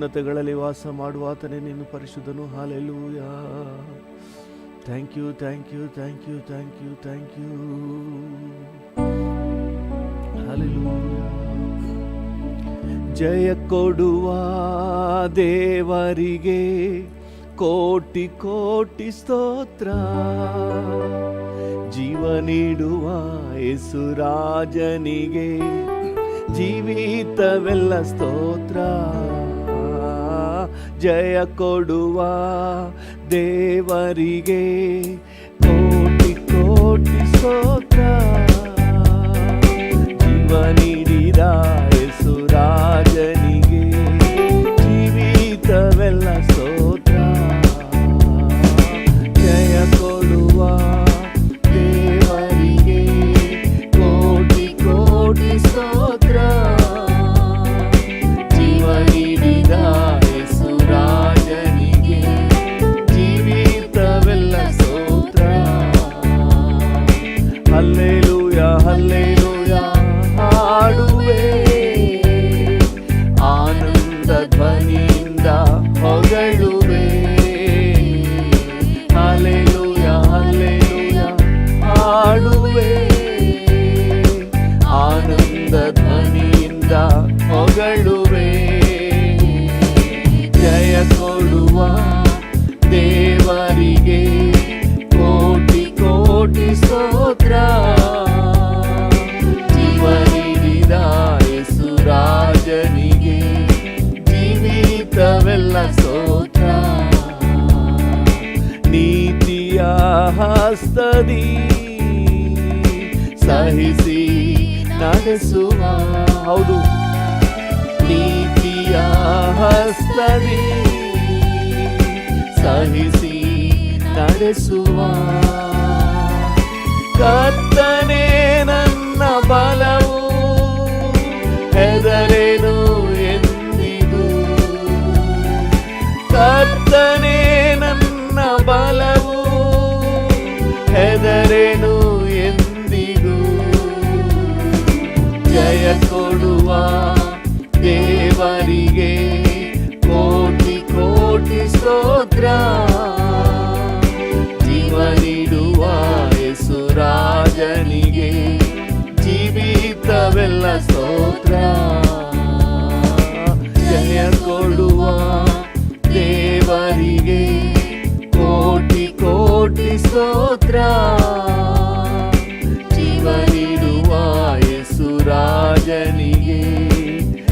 ಉನ್ನತಗಳಲ್ಲಿ ವಾಸ ಮಾಡುವ ಆತನೇ ನೀನು ಪರಿಶುದ್ಧನು. Hallelujah. Thank you, thank you, thank you, thank you, thank you. Hallelujah. ಜಯ ಕೊಡುವ ದೇವರಿಗೆ ಕೋಟಿ ಕೋಟಿ ಸ್ತೋತ್ರ. ಜೀವ ನೀಡುವ ಯೇಸುರಾಜನಿಗೆ ಜೀವಿತವೆಲ್ಲ ಸ್ತೋತ್ರ. ಜಯ ಕೊಡುವ ದೇವರಿಗೆ ಕೋಟಿ ಕೋಟಿ ಸ್ತೋತ್ರ. ಜೀವ ನೀಡಿದ ಯೇಸುರಾಜನಿಗೆ ಜೀವಿತವೆಲ್ಲ ಸ್ತೋತ್ರ. ಜಯ ಕೊಡುವ ದೇವರಿಗೆ ಕೋಟಿ ಕೋಟಿ ಸ್ತೋತ್ರ. ಜೀವ ನೀಡಿದ ಯೇಸುರಾಜನಿಗೆ ಜೀವಿತವೆಲ್ಲ ಸ್ತೋತ್ರ. ಹಲ್ಲೆಲೂಯಾ, ಹಲ್ಲೆಲೂಯಾ ಹಾಡುವೆ, ಆನಂದ ಧ್ವನಿಯಿಂದ ಹೊಗಳುವೆ. ಹಲ್ಲೆಲೂಯಾ, ಹಲ್ಲೆಲೂಯಾ ಹಾಡುವೆ, ಆನಂದ ಧ್ವನಿಯಿಂದ ಹೊಗಳುವೆ. ಜಯ ಕೊಡುವ ದೇವರಿಗೆ ಕೋಟಿ ಕೋಟಿ ಸ್ತೋತ್ರ. ಜೀವ ನೀಡಿದ ಯೇಸುರಾಜನಿಗೆ ಜೀವಿತವೆಲ್ಲ ಸ್ತೋತ್ರ. ನೀತಿಯ ಹಸ್ತದಿ ಸಹಿಸಿ ನಡೆಸುವ, ಹೌದು, ನೀತಿಯ ಹಸ್ತದಿ ಸಹಿಸಿ ನಡೆಸುವ. ಕರ್ತನೇ ನನ್ನ ಬಲವು, ಹೆದರೇನು ಎಂದಿಗೂ. ಕರ್ತನೇ ನನ್ನ ಬಲವು, ಹೆದರೇನು ಎಂದಿಗೂ. ಜಯ ಕೊಡುವ ದೇವರಿಗೆ ಕೋಟಿ ಕೋಟಿ ಸ್ತೋತ್ರ. ಜೀವ ನೀಡುವ ಯೇಸುರಾಜನಿಗೆ ಜೀವಿತವೆಲ್ಲ ಸ್ತೋತ್ರ. ಜಯ ಕೊಡುವ ದೇವರಿಗೆ ಕೋಟಿ ಕೋಟಿ ಸ್ತೋತ್ರ. ಜೀವ ನೀಡುವ ಯೇಸುರಾಜನಿಗೆ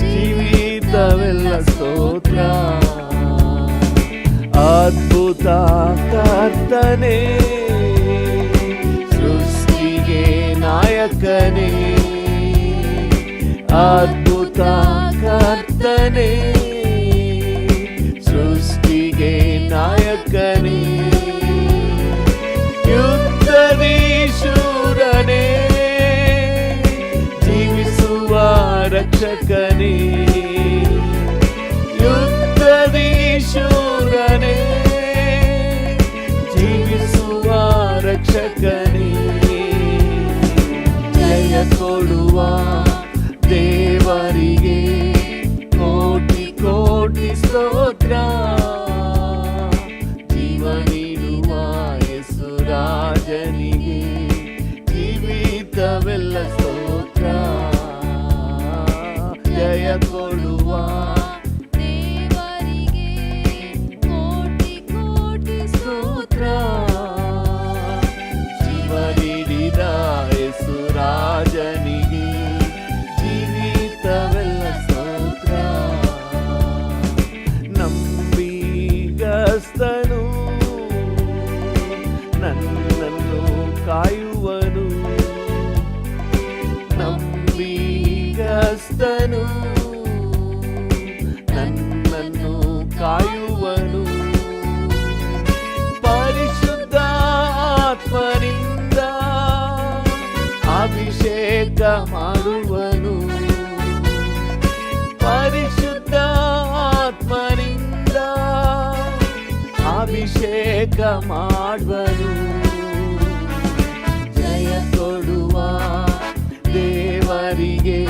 ಜೀವಿತವೆಲ್ಲ ಸ್ತೋತ್ರ. ಅದ್ಭುತ ಕರ್ತನೇ, ಸೃಷ್ಟಿಗೆ ನಾಯಕನೇ. ಅದ್ಭುತ ಕರ್ತನೇ, ಸೃಷ್ಟಿಗೆ ನಾಯಕನೇ. ಯುದ್ಧದಿ ಶೂರನೇ, ಜೀವಿಸುವ ರಕ್ಷಕನೇ. ಯುದ್ಧದಿ ಶೂರನೇ, ಜೀವಿಸುವ ರಕ್ಷಕನೇ. ಜಯ ಕೊಡುವ ದೇವರಿಗೆ ಕೋಟಿ ಕೋಟಿ ಸ್ತೋತ್ರ. ಜೀವ ನೀಡುವ ಯೇಸುರಾಜನಿಗೆ ಜೀವಿತವೆಲ್ಲ ಸ್ತೋತ್ರ. ಜಯ ಕೊಡುವ ದೇವರಿಗೆ ಕೋಟಿ ಕೋಟಿ ಸ್ತೋತ್ರ. ಜೀವ ನೀಡಿದ ಯೇಸುರಾಜನಿಗೆ ಜೀವಿತವೆಲ್ಲ ಸ್ತೋತ್ರ. ನಂಬಿಗಸ್ತನು, ನನ್ನನ್ನು ಕಾಯುವನು. ನಂಬಿಗಸ್ತನು, ನನ್ನನ್ನು ಕಾಯುವನು. ಪರಿಶುದ್ಧ ಆತ್ಮನಿಂದ ಅಭಿಷೇಕ ಮಾಡುವನು. ಪರಿಶುದ್ಧ ಆತ್ಮನಿಂದ ಅಭಿಷೇಕ ಮಾಡುವನು. ಜಯ ಕೊಡುವ ದೇವರಿಗೆ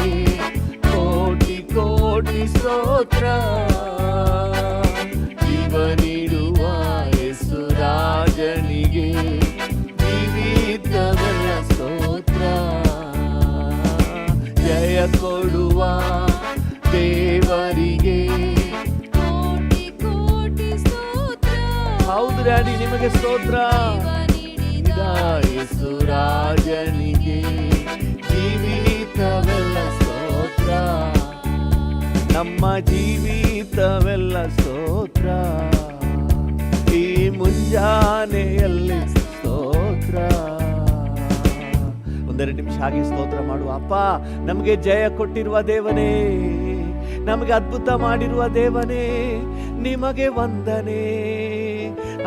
ಕೋಟಿ ಕೋಟಿ ಸ್ತೋತ್ರ. ಜೀವ ನೀಡುವ ಯೇಸು ರಾಜನಿಗೆ ಜೀವಿತವೆಲ್ಲ ಸ್ತೋತ್ರ. ಜಯ ಕೊಡುವ ದೇವರಿಗೆ ಕೋಟಿ ಕೋಟಿ ಸ್ತೋತ್ರ. ಹೌದು ಡ್ಯಾಡಿ, ನಿಮಗೆ ಸ್ತೋತ್ರ. ನೀಡಿದ ಯೇಸು ರಾಜನಿಗೆ ಜೀವಿತವೆಲ್ಲ ಸ್ತೋತ್ರ. ನಮ್ಮ ಜೀವಿತವೆಲ್ಲ ಸ್ತೋತ್ರ. ಈ ಮುಂಜಾನೆಯಲ್ಲಿ ಸ್ತೋತ್ರ. ಒಂದೆರಡು ನಿಮಿಷ ಹಾಗೆ ಸ್ತೋತ್ರ ಮಾಡುವ. ಅಪ್ಪ, ನಮಗೆ ಜಯ ಕೊಟ್ಟಿರುವ ದೇವನೇ, ನಮಗೆ ಅದ್ಭುತ ಮಾಡಿರುವ ದೇವನೇ, ನಿಮಗೆ ವಂದನೆ.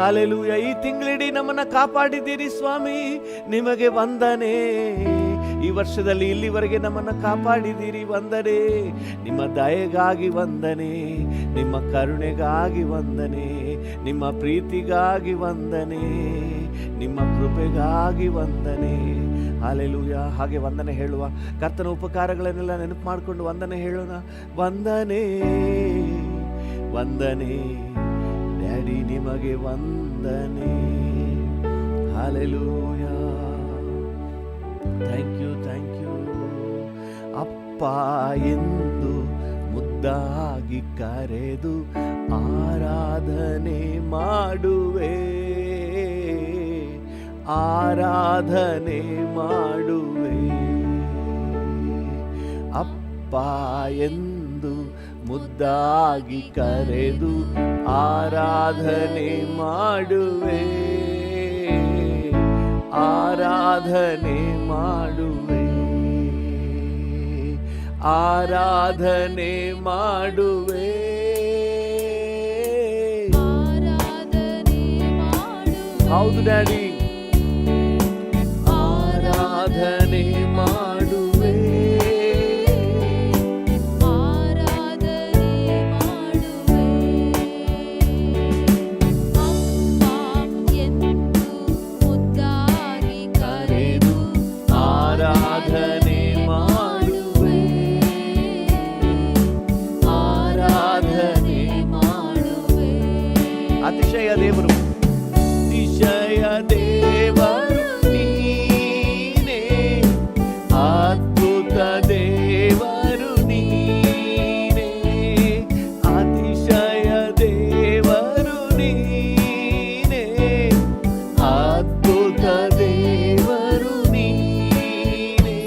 ಹಲ್ಲೆಲೂಯಾ. ಈ ತಿಂಗಳಿಡೀ ನಮ್ಮನ್ನ ಕಾಪಾಡಿದ್ದೀರಿ ಸ್ವಾಮಿ, ನಿಮಗೆ ವಂದನೆ. ಈ ವರ್ಷದಲ್ಲಿ ಇಲ್ಲಿವರೆಗೆ ನಮ್ಮನ್ನ ಕಾಪಾಡಿದ್ದೀರಿ, ವಂದನೆ. ನಿಮ್ಮ ದಯೆಗಾಗಿ ವಂದನೆ, ನಿಮ್ಮ ಕರುಣೆಗಾಗಿ ವಂದನೆ, ನಿಮ್ಮ ಪ್ರೀತಿಗಾಗಿ ವಂದನೆ, ನಿಮ್ಮ ಕೃಪೆಗಾಗಿ ವಂದನೆ. ಹಲ್ಲೆಲೂಯಾ. ಹಾಗೆ ವಂದನೆ ಹೇಳುವ. ಕರ್ತನ ಉಪಕಾರಗಳನ್ನೆಲ್ಲ ನೆನಪು ಮಾಡಿಕೊಂಡು ವಂದನೆ ಹೇಳೋಣ. ವಂದನೆ ವಂದನೆ ಡ್ಯಾಡಿ, ನಿಮಗೆ ವಂದನೆ. Hallelujah. Thank you, thank you. ಅಪ್ಪ ಎಂದು ಮುದ್ದಾಗಿ ಕರೆದು ಆರಾಧನೆ ಮಾಡುವೆ, ಆರಾಧನೆ ಮಾಡುವೆ. ಅಪ್ಪ ಎಂದು ಮುದ್ದಾಗಿ ಕರೆದು ಆರಾಧನೆ ಮಾಡುವೆ, ಆರಾಧನೆ ಮಾಡುವೆ, ಆರಾಧನೆ ಮಾಡುವೆ, ಆರಾಧನೆ ಮಾಡುವೆ. ಹೌದು ಡ್ಯಾಡಿ, ಆರಾಧನೆ ಮಾಡುವೆ, ಆರಾಧನೆ ಮಾಡುವೆ. ಅಪ್ಪ ಎಂದು ಮುದ್ದಾಗಿ ಕರೆದು ಆರಾಧನೆ ಮಾಡುವೆ, ಆರಾಧನೆ ಮಾಡುವೆ. ಅತಿಶಯ ದೇವರು, ಅತಿಶಯ ದೇವರು ನೀನೇ, ಅದ್ಭುತ ದೇವರು ನೀನೇ, ಅತಿಶಯ ದೇವರು ನೀನೇ, ಅದ್ಭುತ ದೇವರು ನೀನೇ.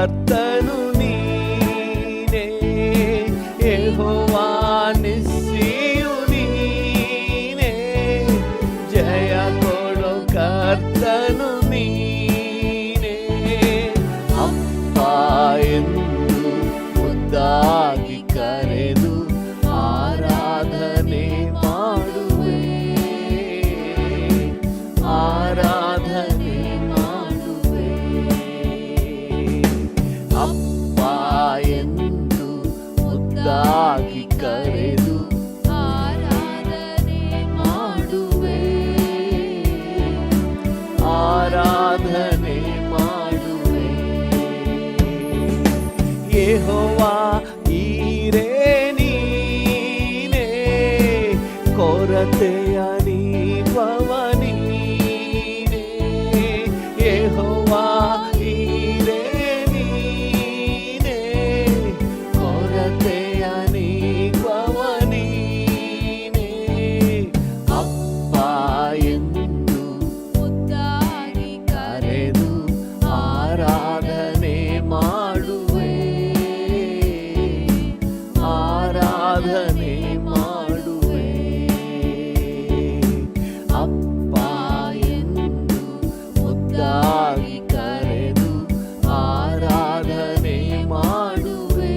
ಕರ್ತನು ನೀನೇ, ಯೆಹೋವಾ ನಿಸ್ಸಿಯು ನೀನೇ, ಜಯ ಕೊಡೋ ಕರ್ತನು ನೀನೇ. ಅಪ್ಪ ಎಂದು ಮುದ್ದಾಗಿ ಕರೆದು ಆರಾಧನೆ ಮಾಡುವೆ, ಆರಾಧನೆ ಮಾಡುವೆ. ಅಪ್ಪ ಎಂದು ಮುದ್ದಾಗಿ ಕರೆದು ಆರಾಧನೆ ಮಾಡುವೆ, ಆರಾಧನೆ ಮಾಡುವೆ. ಯೆಹೋವಾ ಈರೇ ನೀನೇ, ಕೊರತೆಯ ನೀಗುವವ ನೀನೇ. ಯೆಹೋವಾ ಈರೇ ನೀನೇ, ಕೊರತೆಯ ನೀಗುವವ ನೀನೇ. ಅಪ್ಪ ಎಂದು ಮುದ್ದಾಗಿ ಕರೆದು ಆರಾಧನೆ ಮಾಡುವೆ, ಆರಾಧನೆ ಮಾಡುವೆ. ಅಪ್ಪ ಎಂದು ಮುದ್ದಾಗಿ ಕರೆದು ಆರಾಧನೆ ಮಾಡುವೆ,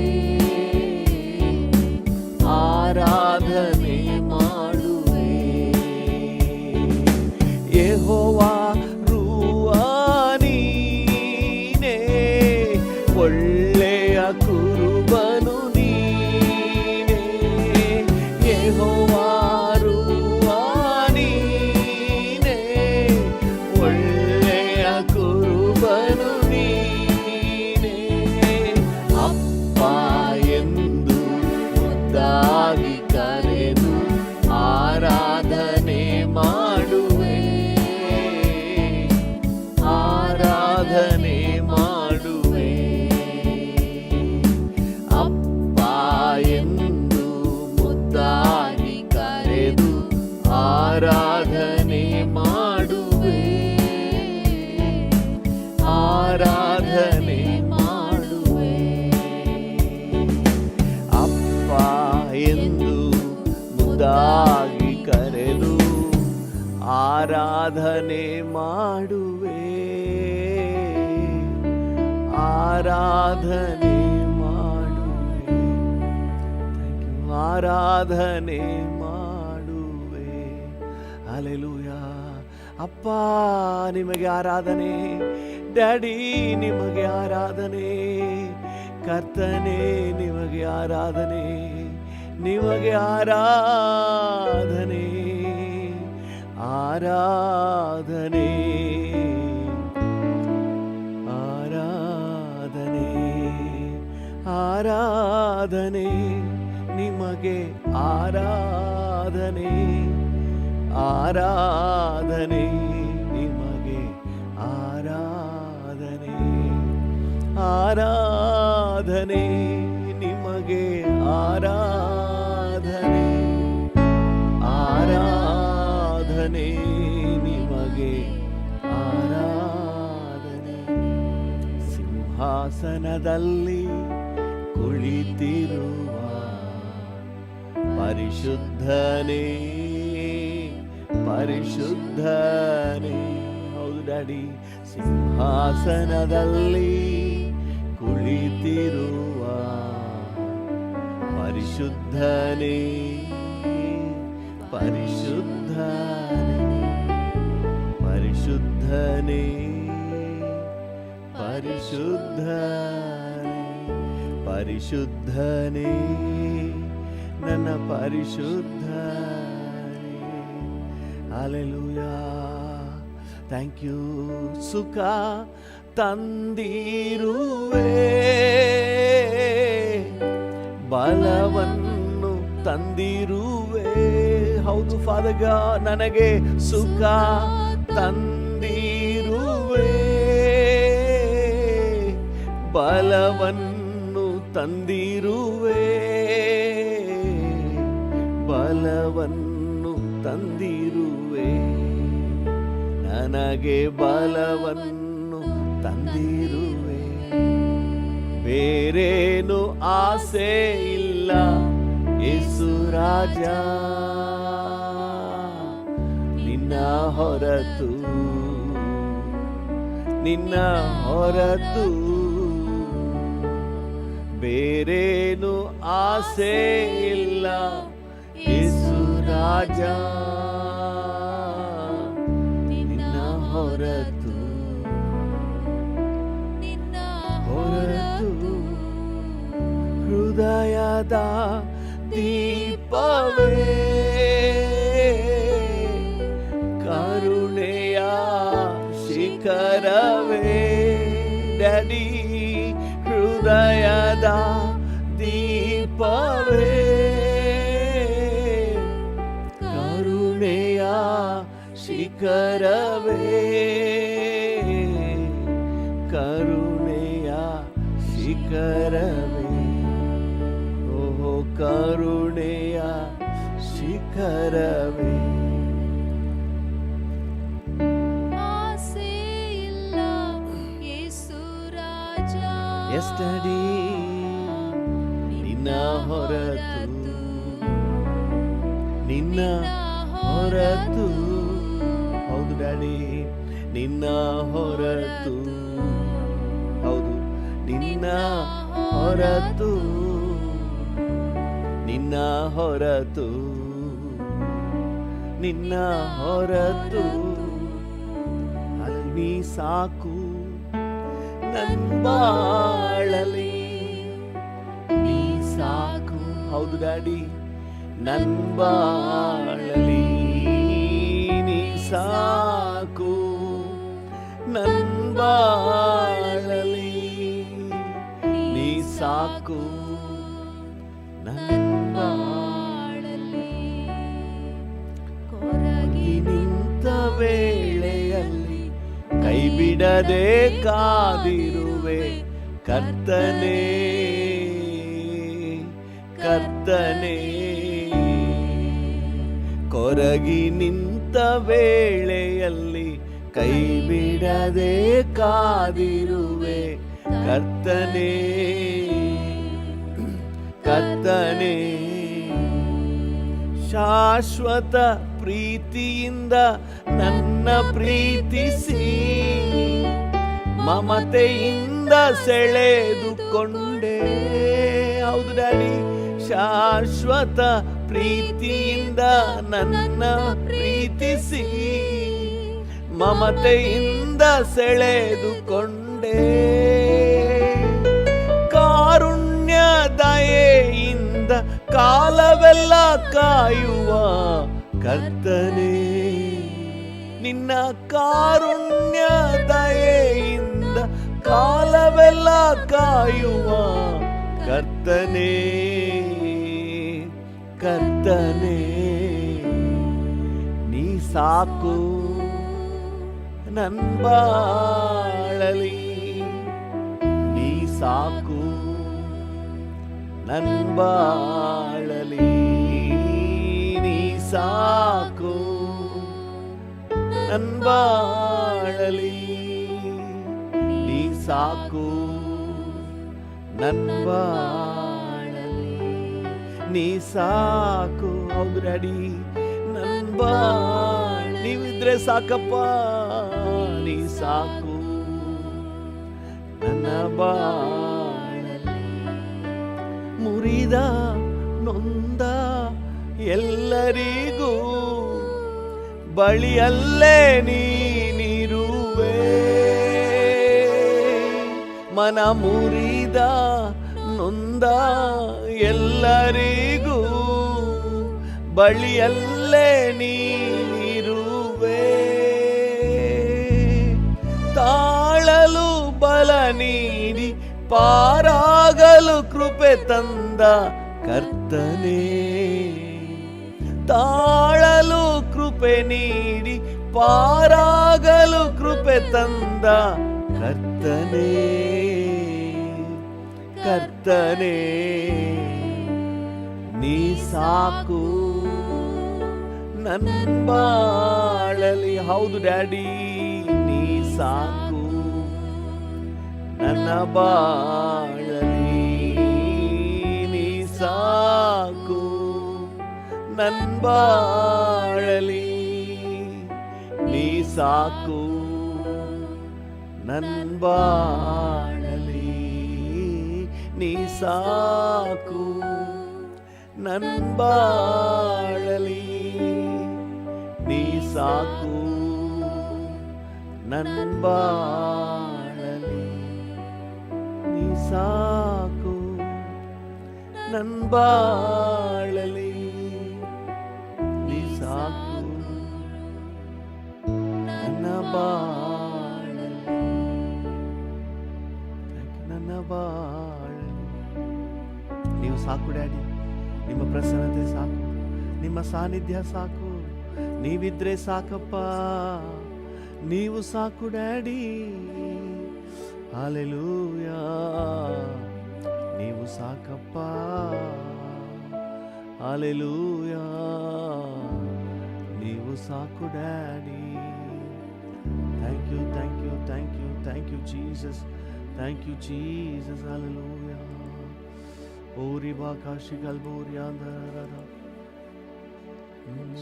ಆರಾಧನೆ ಮಾಡುವೆ. ಯೆಹೋವಾ ರೂವಾ ನೀನೇ, ಒಳ್ಳೆಯ ಕುರುಬನು ನೀನೇ. ಯೆಹೋವಾ ರೂವಾ ನೀನೇ, ಒಳ್ಳೆಯ ಕುರುಬನು ನೀನೇ. ಅಪ್ಪ ಎಂದು ಮುದ್ದಾಗಿ ಕರೆದು ಆರಾಧನೆ ಮಾಡುವೆ, ಆರಾಧನೆ ಮಾಡುವೆ. ಅಪ್ಪ ಎಂದು ಮುದ್ದಾಗಿ ಕರೆದು ಆರಾಧನೆ ಮಾಡುವೆ, ಆರಾಧನೆ ಮಾಡುವೆ. ಅಪ್ಪ ಎಂದು ಮುದ್ದಾಗಿ ಕರೆದು ಆರಾಧನೆ ಮಾಡುವೆ, ಆರಾಧನೆ ಮಾಡುವೆ. ಆರಾಧನೆ ಮಾಡುವೆ. ಹಲ್ಲೆಲೂಯಾ. ಅಪ್ಪ ನಿಮಗೆ ಆರಾಧನೆ, ಡ್ಯಾಡಿ ನಿಮಗೆ ಆರಾಧನೆ, ಕರ್ತನೆ ನಿಮಗೆ ಆರಾಧನೆ, ನಿಮಗೆ ಆರಾಧನೆ, ಆರಾಧನೆ, ಆರಾಧನೆ, ಆರಾಧನೆ, ನಿಮಗೆ ಆರಾಧನೆ, ಆರಾಧನೆ, ನಿಮಗೆ ಆರಾಧನೆ, ಆರಾಧನೆ, ನಿಮಗೆ ಆರಾಧನೆ, ಆರಾಧನೆ, ನಿಮಗೆ ಆರಾಧನೆ. ಸಿಂಹಾಸನದಲ್ಲಿ ಕುಳಿತಿರುವ ಪರಿಶುದ್ಧನೇ, ಪರಿಶುದ್ಧನೇ. ಹೌದು ಡ್ಯಾಡಿ, ಸಿಂಹಾಸನದಲ್ಲಿ ಕುಳಿತಿರುವ ಪರಿಶುದ್ಧನೇ, ಪರಿಶುದ್ಧನೇ, ಪರಿಶುದ್ಧನೇ, ಪರಿಶುದ್ಧನೇ, ಪರಿಶುದ್ಧನೇ, ನನ್ನ ಪರಿಶುದ್ಧನೇ. ಹಲ್ಲೆಲೂಯಾ. Thank you. ಸುಖ ತಂದಿರುವೆ, ಬಲವನ್ನು ತಂದಿರುವೆ. ಹೌದು ಫಾದರ್ ಗಾಡ್, ನನಗೆ ಸುಖ ತಂದಿರುವೆ, ಬಲವನ್ನು ತಂದಿರುವೆ, ಬಲವನ್ನು ತಂದಿರುವೆ. ನನಗೆ ಬಲವನ್ನು ತಂದಿರುವೆ. ಬೇರೇನು ಆಸೆ ಇಲ್ಲ ಯೇಸು ರಾಜ ನಿನ್ನ ಹೊರತು ಬೇರೇನು ಆಸೆ ಇಲ್ಲ ಯೇಸು ರಾಜ ನಿನ್ನ ಹೊರತು ಹೃದಯದ ದೀಪವೇ ಕರುಣೆಯ ಶಿಖರವೇ ಡ್ಯಾಡಿ ಹೃದಯದ ದೀಪವೇ ಕರುಣೆಯ ಶಿಖರವೇ ಕರುಣೆಯ ಶಿಖರವೇ ಓ ಕರುಣೆಯ ಶಿಖರವೇ ಆಸೆ ಇಲ್ಲ ಯೇಸು ರಾಜ ಎಸ್ ಡ್ಯಾಡಿ ನಿನ್ನ ಹೊರತು ಹೌದು ಡ್ಯಾಡಿ ನಿನ್ನ ಹೊರತು ಹೌದು ನಿನ್ನ ಹೊರತು ಅಲ್ಲಿ ನೀ ಸಾಕು ನನ್ ಬಾಳಲಿ ನೀ ಸಾಕು ಹೌದು ಡ್ಯಾಡಿ ನನ್ ಬಾಳಲಿ ನೀ ಸಾಕು ನನ್ ಬಾಳಲಿ ನೀ ಸಾಕು ನನ್ ಬಾಳಲಿ ಕೊರಗಿ ನಿಂತ ವೇಳೆಯಲ್ಲಿ ಕೈ ಬಿಡದೆ ಕಾದಿರುವೆ ಕರ್ತನೇ ಕೊರಗಿ ನಿಂತ ವೇಳೆಯಲ್ಲಿ ಕೈ ಬಿಡದೆ ಕಾದಿರುವೆ ಕರ್ತನೇ ಶಾಶ್ವತ ಪ್ರೀತಿಯಿಂದ ನನ್ನ ಪ್ರೀತಿಸಿ ಮಮತೆಯಿಂದ ಸೆಳೆದುಕೊಂಡೆ ಹೌದು ಡ್ಯಾಡಿ ಶಾಶ್ವತ ಪ್ರೀತಿಯಿಂದ ನನ್ನ ಪ್ರೀತಿಸಿ ಮಮತೆಯಿಂದ ಸೆಳೆದುಕೊಂಡೆ ಕಾರುಣ್ಯ ದಯೆಯಿಂದ ಕಾಲವೆಲ್ಲ ಕಾಯುವ ಕರ್ತನೇ ನಿನ್ನ ಕಾರುಣ್ಯ ದಯೆಯಿಂದ ಕಾಲವೆಲ್ಲ ಕಾಯುವ ಕರ್ತನೇ ನೀ ಸಾಕು ನನ್ ಬಾಳಲಿ ನೀ ಸಾಕು ನನ್ ಬಾಳಲಿ ನೀ ಸಾಕು ನನ್ ಬಾಳಲಿ ನೀ ಸಾಕು ನನ್ ಬಾಳಲಿ ನೀ ಸಾಕು ಹೌದು ಡ್ಯಾಡಿ ನನ್ ನೀವಿದ್ರೆ ಸಾಕಪ್ಪ ನೀ ಸಾಕು ನನ್ನ ಬಾಳಲಿ ಮುರಿದ ನೊಂದ ಎಲ್ಲರಿಗೂ ಬಳಿಯಲ್ಲೇ ನೀನಿರುವೆ ಮನ ಮುರಿದ ನೊಂದ ಎಲ್ಲರಿಗೂ ಬಳಿಯಲ್ಲೇ ನೀನಿರುವೆ ತಾಳಲು ಬಲ ನೀಡಿ ಪಾರಾಗಲು ಕೃಪೆ ತಂದ ಕರ್ತನೇ ತಾಳಲು ಕೃಪೆ ನೀಡಿ ಪಾರಾಗಲು ಕೃಪೆ ತಂದ ಕರ್ತನೇ ನೀ ಸಾಕು ನನ್ ಬಾಳಲಿ ಹೌದು ಡ್ಯಾಡಿ ನೀ ಸಾಕು ನನ್ನ ಬಾಳಲಿ ನನ್ ಬಾಳಲಿ ನೀ ಸಾಕು, ನನ್ ಬಾಳಲಿ ನೀ ಸಾಕು, ನನ್ ಬಾಳಲಿ ನೀ ಸಾಕು, ನನ್ ಬಾಳಲಿ ನೀ ಸಾಕು, ನನ್ ಬಾಳಲಿ ನೀ ಸಾಕು, ನನ್ನ ಬಾಳಲಿ ನನ್ನ ಬಾಳಲಿ ನೀವು ಸಾಕು ಡ್ಯಾಡಿ. ನಿಮ್ಮ ಪ್ರಸನ್ನತೆ ಸಾಕು, ನಿಮ್ಮ ಸಾನ್ನಿಧ್ಯ ಸಾಕು, ನೀವಿದ್ರೆ ಸಾಕಪ್ಪ, ನೀವು ಸಾಕು ಡ್ಯಾಡಿ. ಹಲ್ಲೆಲೂಯಾ, ನೀವು ಸಾಕಪ್ಪ, ಹಲ್ಲೆಲೂಯಾ, ನೀವು ಸಾಕು daddy. Thank you, thank you, thank you, thank you Jesus, thank you Jesus, hallelujah. ಓರಿ ಬಾಕಾಶಿ ಗಲ್ಬೋರಿ ಆಂದರ. Thank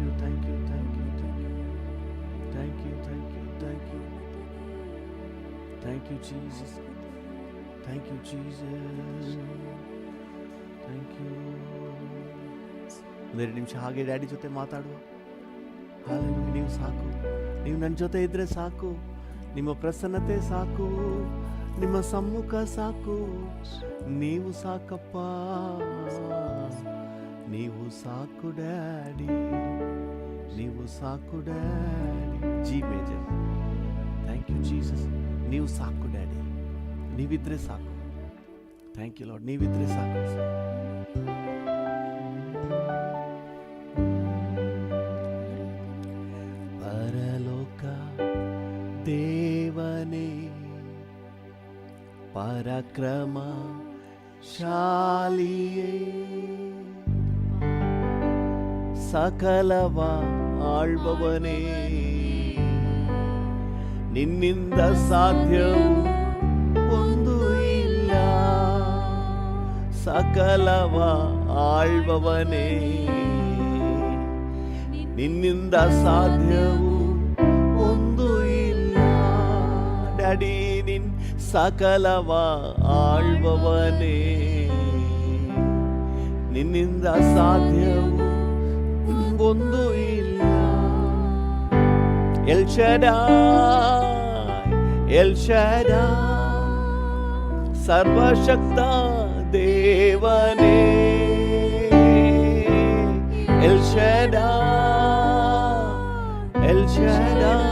you, thank you, thank you, thank you, thank you, thank you, thank you Jesus, thank you Jesus, thank you. ಒಂದೆರಡು ನಿಮಿಷ ಹಾಗೆ daddy ಜೊತೆ ಮಾತಾಡುವ. Hallelujah, ನೀವು ಸಾಕು, ನೀವು ನನ್ನ ಜೊತೆ ಇದ್ರೆ ಸಾಕು, ನಿಮ್ಮ ಪ್ರಸನ್ನತೆ ಸಾಕು, ನಿಮ್ಮ ಸಮ್ಮುಖ ಸಾಕು, ನೀವು ಸಾಕಪ್ಪ, ನೀವು ಸಾಕು ಡ್ಯಾಡಿ, ನೀವು ಸಾಕು daddy. G major. Thank you Jesus, ನೀವು ಸಾಕು ಡ್ಯಾಡಿ, ನೀವಿದ್ರೆ ಸಾಕು. ಥ್ಯಾಂಕ್ ಯು ಲಾರ್ಡ್, ನೀವಿದ್ರೆ ಸಾಕು. ಪರಲೋಕ ದೇವನೇ, ಪರಾಕ್ರಮ ಶಾಲಿಯೇ, ಸಕಲವ ಆಳ್ಬವನೇ, ನಿನ್ನಿಂದ ಸಾಧ್ಯವು ಒಂದು ಇಲ್ಲ, ಸಕಲವ ಆಳ್ಬವನೇ, ನಿನ್ನಿಂದ ಸಾಧ್ಯವು ಒಂದು ಇಲ್ಲ. ಡ್ಯಾಡಿ, ನಿನ್ ಸಕಲವ ಆಳ್ಬವನೇ, ನಿನ್ನಿಂದ ಸಾಧ್ಯವು ಒಂದು ಇಲ್ಲ. ಎಲ್ ಶಡಾಯ್, ಎಲ್ ಶಡಾಯ್, ಸರ್ವಶಕ್ತ ದೇವನೇ, ಎಲ್ ಶಡಾಯ್, ಎಲ್ ಶಡಾಯ್,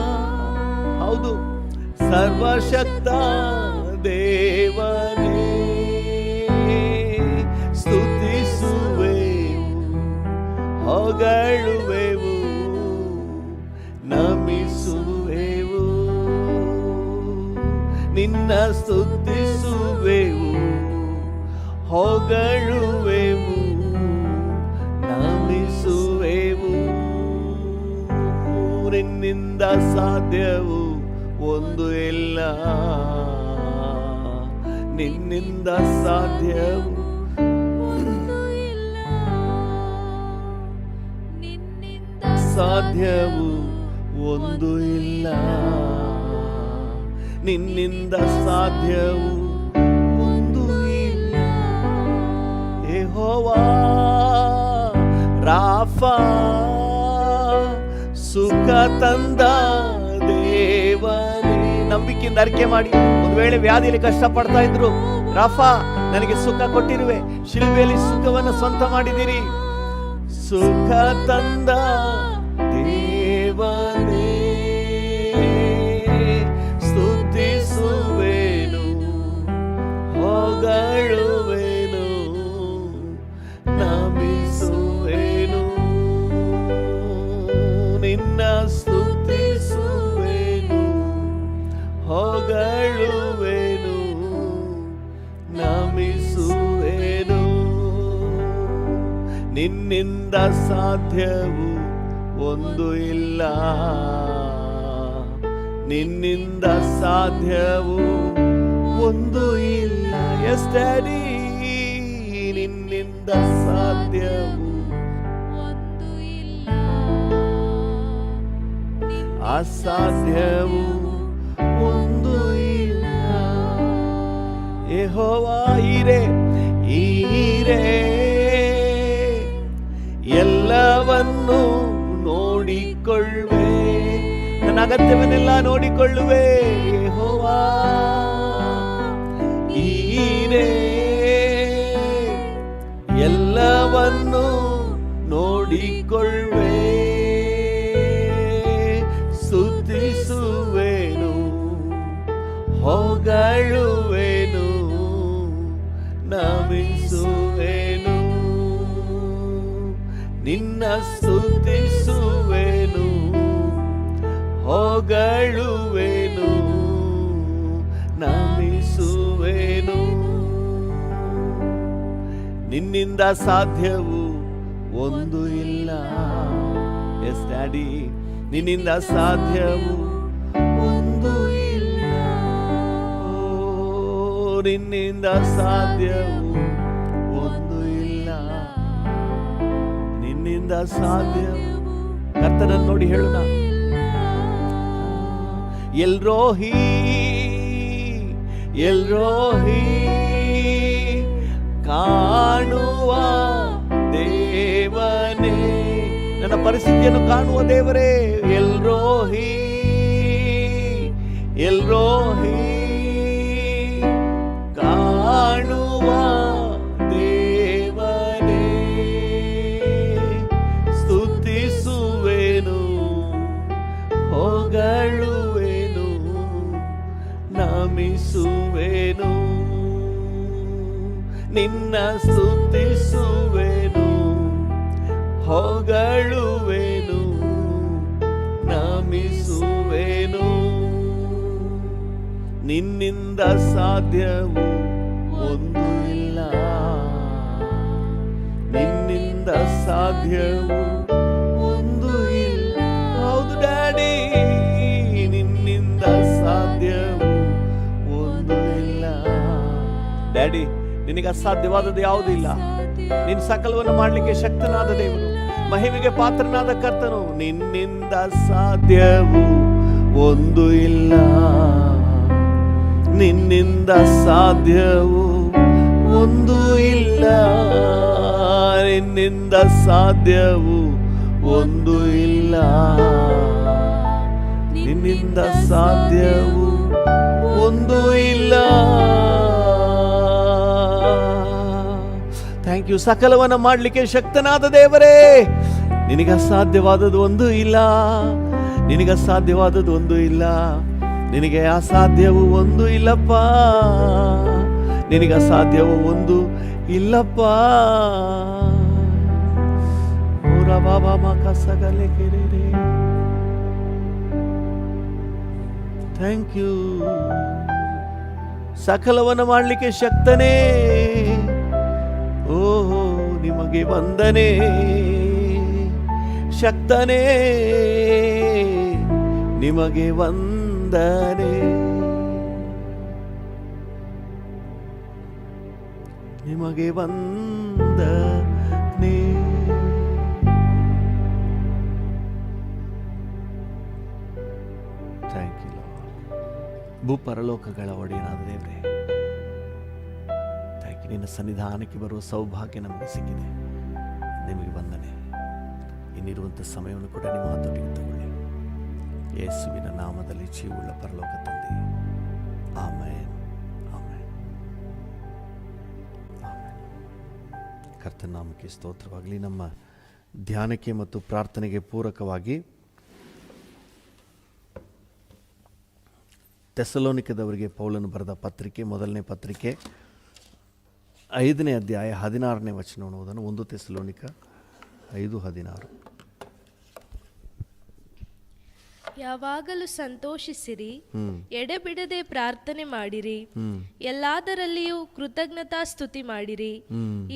ಹೌದು, ಸರ್ವಶಕ್ತ ದೇವನೇ, ಸ್ತುತಿಸುವೆವು, ಹೊಗಳುವೆವು, ನಮಿಸುವೆವು, ನಿನ್ನ ಸ್ತುತಿಸುವೆವು, ಹೊಗಳುವೆವು, ನಮಿಸುವೆವು. ನಿನ್ನಿಂದ ಸಾಧ್ಯವು ಒಂದು ಇಲ್ಲ, ನಿನ್ನಿಂದ ಸಾಧ್ಯವು ಸಾಧ್ಯವು ಒಂದು ಇಲ್ಲ, ನಿನ್ನಿಂದ ಸಾಧ್ಯವು ಒಂದು ಇಲ್ಲ. ಯೆಹೋವಾ ರಾಫಾ, ಸುಖ ತಂದ ದೇವನೇ. ನಂಬಿಕೆಯಿಂದ ಅರಿಕೆ ಮಾಡಿ. ಒಂದು ವೇಳೆ ವ್ಯಾಧಿಯಲ್ಲಿ ಕಷ್ಟಪಡ್ತಾ ಇದ್ರು, ರಾಫಾ ನನಗೆ ಸುಖ ಕೊಟ್ಟಿರುವೆ, ಶಿಲುಬೆಯಲ್ಲಿ ಸುಖವನ್ನು ಸ್ವಂತ ಮಾಡಿದಿರಿ. ಸುಖ ತಂದ ದೇವನೇ, ಸ್ತುತಿಸುವೆನು, ಹೊಗಳುವೆನು, ನಮಿಸುವೆನು, ನಿನ್ನ ಸ್ತುತಿಸುವೆನು, ಹೊಗಳುವೆನು, ನಮಿಸುವೆನು. ನಿನ್ನಿಂದ ಸಾಧ್ಯವು ಒಂದು ಇಲ್ಲ, ನಿನ್ನಿಂದ ಸಾಧ್ಯವು ಒಂದು ಇಲ್ಲ. ಎಸ್ ಡ್ಯಾಡಿ, ನಿನ್ನಿಂದ ನಿನ್ನಿಂದ ಸಾಧ್ಯವು ಒಂದು ಇಲ್ಲ, ಅಸಾಧ್ಯವು ಒಂದು ಇಲ್ಲ. ಯೆಹೋವಾ ಈರೆ ಈರೆ ಎಲ್ಲವನ್ನು ನೋಡಿಕೊಳ್ಳುವೆ, ನನ್ನ ಅಗತ್ಯವನ್ನೆಲ್ಲ ನೋಡಿಕೊಳ್ಳುವೆ. ಯೆಹೋವಾ ಈರೆ ಎಲ್ಲವನ್ನು ನೋಡಿಕೊಳ್ಳುವೆ. ಸ್ತುತಿಸುವೆನು, ಹೊಗಳುವೆನು, ನಮಿಸುವೆನು, ನಿನ್ನ ಸ್ತುತಿಸುವೆನು, ಹೊಗಳುವೆನು, ನಮಿಸುವೆನು. ನಿನ್ನಿಂದ ಸಾಧ್ಯವು ಒಂದು ಇಲ್ಲ. ಎಸ್ ಡ್ಯಾಡಿ, ನಿನ್ನಿಂದ ಸಾಧ್ಯವು ಒಂದು ಇಲ್ಲ. ಓ, ನಿನ್ನಿಂದ ಸಾಧ್ಯವು ಒಂದು ಇಲ್ಲ, ನಿನ್ನಿಂದ ಸಾಧ್ಯವು. ಕರ್ತನನ್ನು ನೋಡಿ ಹೇಳೋಣ. ಎಲ್ರೋಹಿ ಎಲ್ರೋಹಿ ಕಾಣುವ ದೇವನೇ, ನನ್ನ ಪರಿಸ್ಥಿತಿಯನ್ನು ಕಾಣುವ ದೇವರೇ. ಎಲ್ರೋಹಿ ಎಲ್ರೋಹಿ ಕಾಣುವ ದೇವನೇ. ಸ್ತುತಿಸುವೆನು, ಹೊಗಳುವೆನು, ನಮಿಸುವೆನು, ನಿನ್ನ ಸ್ತುತಿಸುವೆನು, ಹೊಗಳುವೆನು, ನಮಿಸುವೆನು. ನಿನ್ನಿಂದ ಸಾಧ್ಯವು ಒಂದು ಇಲ್ಲ, ನಿನ್ನಿಂದ ಸಾಧ್ಯವು ಒಂದು ಇಲ್ಲ. ಹೌದು ಡ್ಯಾಡಿ, ನಿನ್ನಿಂದ ಸಾಧ್ಯವು ಒಂದು ಇಲ್ಲ. ಡ್ಯಾಡಿ, ನಿನಗೆ ಅಸಾಧ್ಯವಾದದ್ದು ಯಾವುದೂ ಇಲ್ಲ. ನಿನ್ನ ಸಕಲವನ್ನು ಮಾಡಲಿಕ್ಕೆ ಶಕ್ತನಾದ ದೇವರು, ಮಹಿಮೆಗೆ ಪಾತ್ರನಾದ ಕರ್ತನು. ನಿನ್ನಿಂದ ಸಾಧ್ಯವು ಒಂದು ಇಲ್ಲ, ನಿನ್ನಿಂದ ಸಾಧ್ಯವು ಒಂದು ಇಲ್ಲ, ನಿನ್ನಿಂದ ಸಾಧ್ಯವು ಒಂದು ಇಲ್ಲ, ನಿನ್ನಿಂದ ಸಾಧ್ಯವು ಒಂದು ಇಲ್ಲ. Thank you. ಸಕಲವನ್ನ ಮಾಡಲಿಕ್ಕೆ ಶಕ್ತನಾದ ದೇವರೇ, ನಿನಗೆ ಅಸಾಧ್ಯವಾದದ್ದು ಒಂದು ಇಲ್ಲ, ನಿನಗೆ ಅಸಾಧ್ಯವಾದದ್ದು ಒಂದು ಇಲ್ಲ, ನಿನಗೆ ಅಸಾಧ್ಯವು ಒಂದು ಇಲ್ಲಪ್ಪ, ನಿನಗೆ ಅಸಾಧ್ಯವು ಒಂದು ಇಲ್ಲಪ್ಪ. ಬಾಬಾ ಮಕಸಗಲೆ ಕೆರೆ. Thank you. ಸಕಲವನ್ನ ಮಾಡಲಿಕ್ಕೆ ಶಕ್ತನೇ. ಓಹೋ, ನಿಮಗೆ ವಂದನೆ. ಶಕ್ತನೇ, ನಿಮಗೆ ವಂದನೆ, ನಿಮಗೆ ವಂದನೆ. Thank you. ಭೂಪರಲೋಕಗಳ ಒಡೆಯನಾದ ದೇವರೇ, ಥ್ಯಾಂಕ್ ಯು. ನಿನ್ನ ಸನ್ನಿಧಾನಕ್ಕೆ ಬರುವ ಸೌಭಾಗ್ಯ ನಮಗೆ ಸಿಕ್ಕಿದೆ. ನಿಮಗೆ ವಂದನೆ. ಇನ್ನಿರುವಂಥ ಸಮಯವನ್ನು ಕೂಡ ನಿಮ್ಮ ಮಾತೊಟ್ಟಿಗೆ ತಗೊಳ್ಳಿ. ಯೇಸುವಿನ ನಾಮದಲ್ಲಿ ಜೀವವುಳ್ಳ ಪರಲೋಕ ತಂದೆ, ಆಮೆನ್, ಆಮೆನ್, ಆಮೆನ್. ಕರ್ತನ ನಾಮಕ್ಕೆ ಸ್ತೋತ್ರವಾಗಲಿ. ನಮ್ಮ ಧ್ಯಾನಕ್ಕೆ ಮತ್ತು ಪ್ರಾರ್ಥನೆಗೆ ಪೂರಕವಾಗಿ ಥೆಸಲೋನಿಕದವರಿಗೆ ಪೌಲನು ಬರೆದ ಪತ್ರಿಕೆ, ಮೊದಲನೇ ಪತ್ರಿಕೆ 5ನೇ ಅಧ್ಯಾಯ 16ನೇ ವಚನವನ್ನು ಓದೋಣ. 1 ಥೆಸಲೋನಿಕ 5:16. ಯಾವಾಗಲೂ ಸಂತೋಷಿಸಿರಿ, ಎಡೆಬಿಡದೆ ಪ್ರಾರ್ಥನೆ ಮಾಡಿರಿ, ಎಲ್ಲಾದರಲ್ಲಿಯೂ ಕೃತಜ್ಞತಾ ಸ್ತುತಿ ಮಾಡಿರಿ.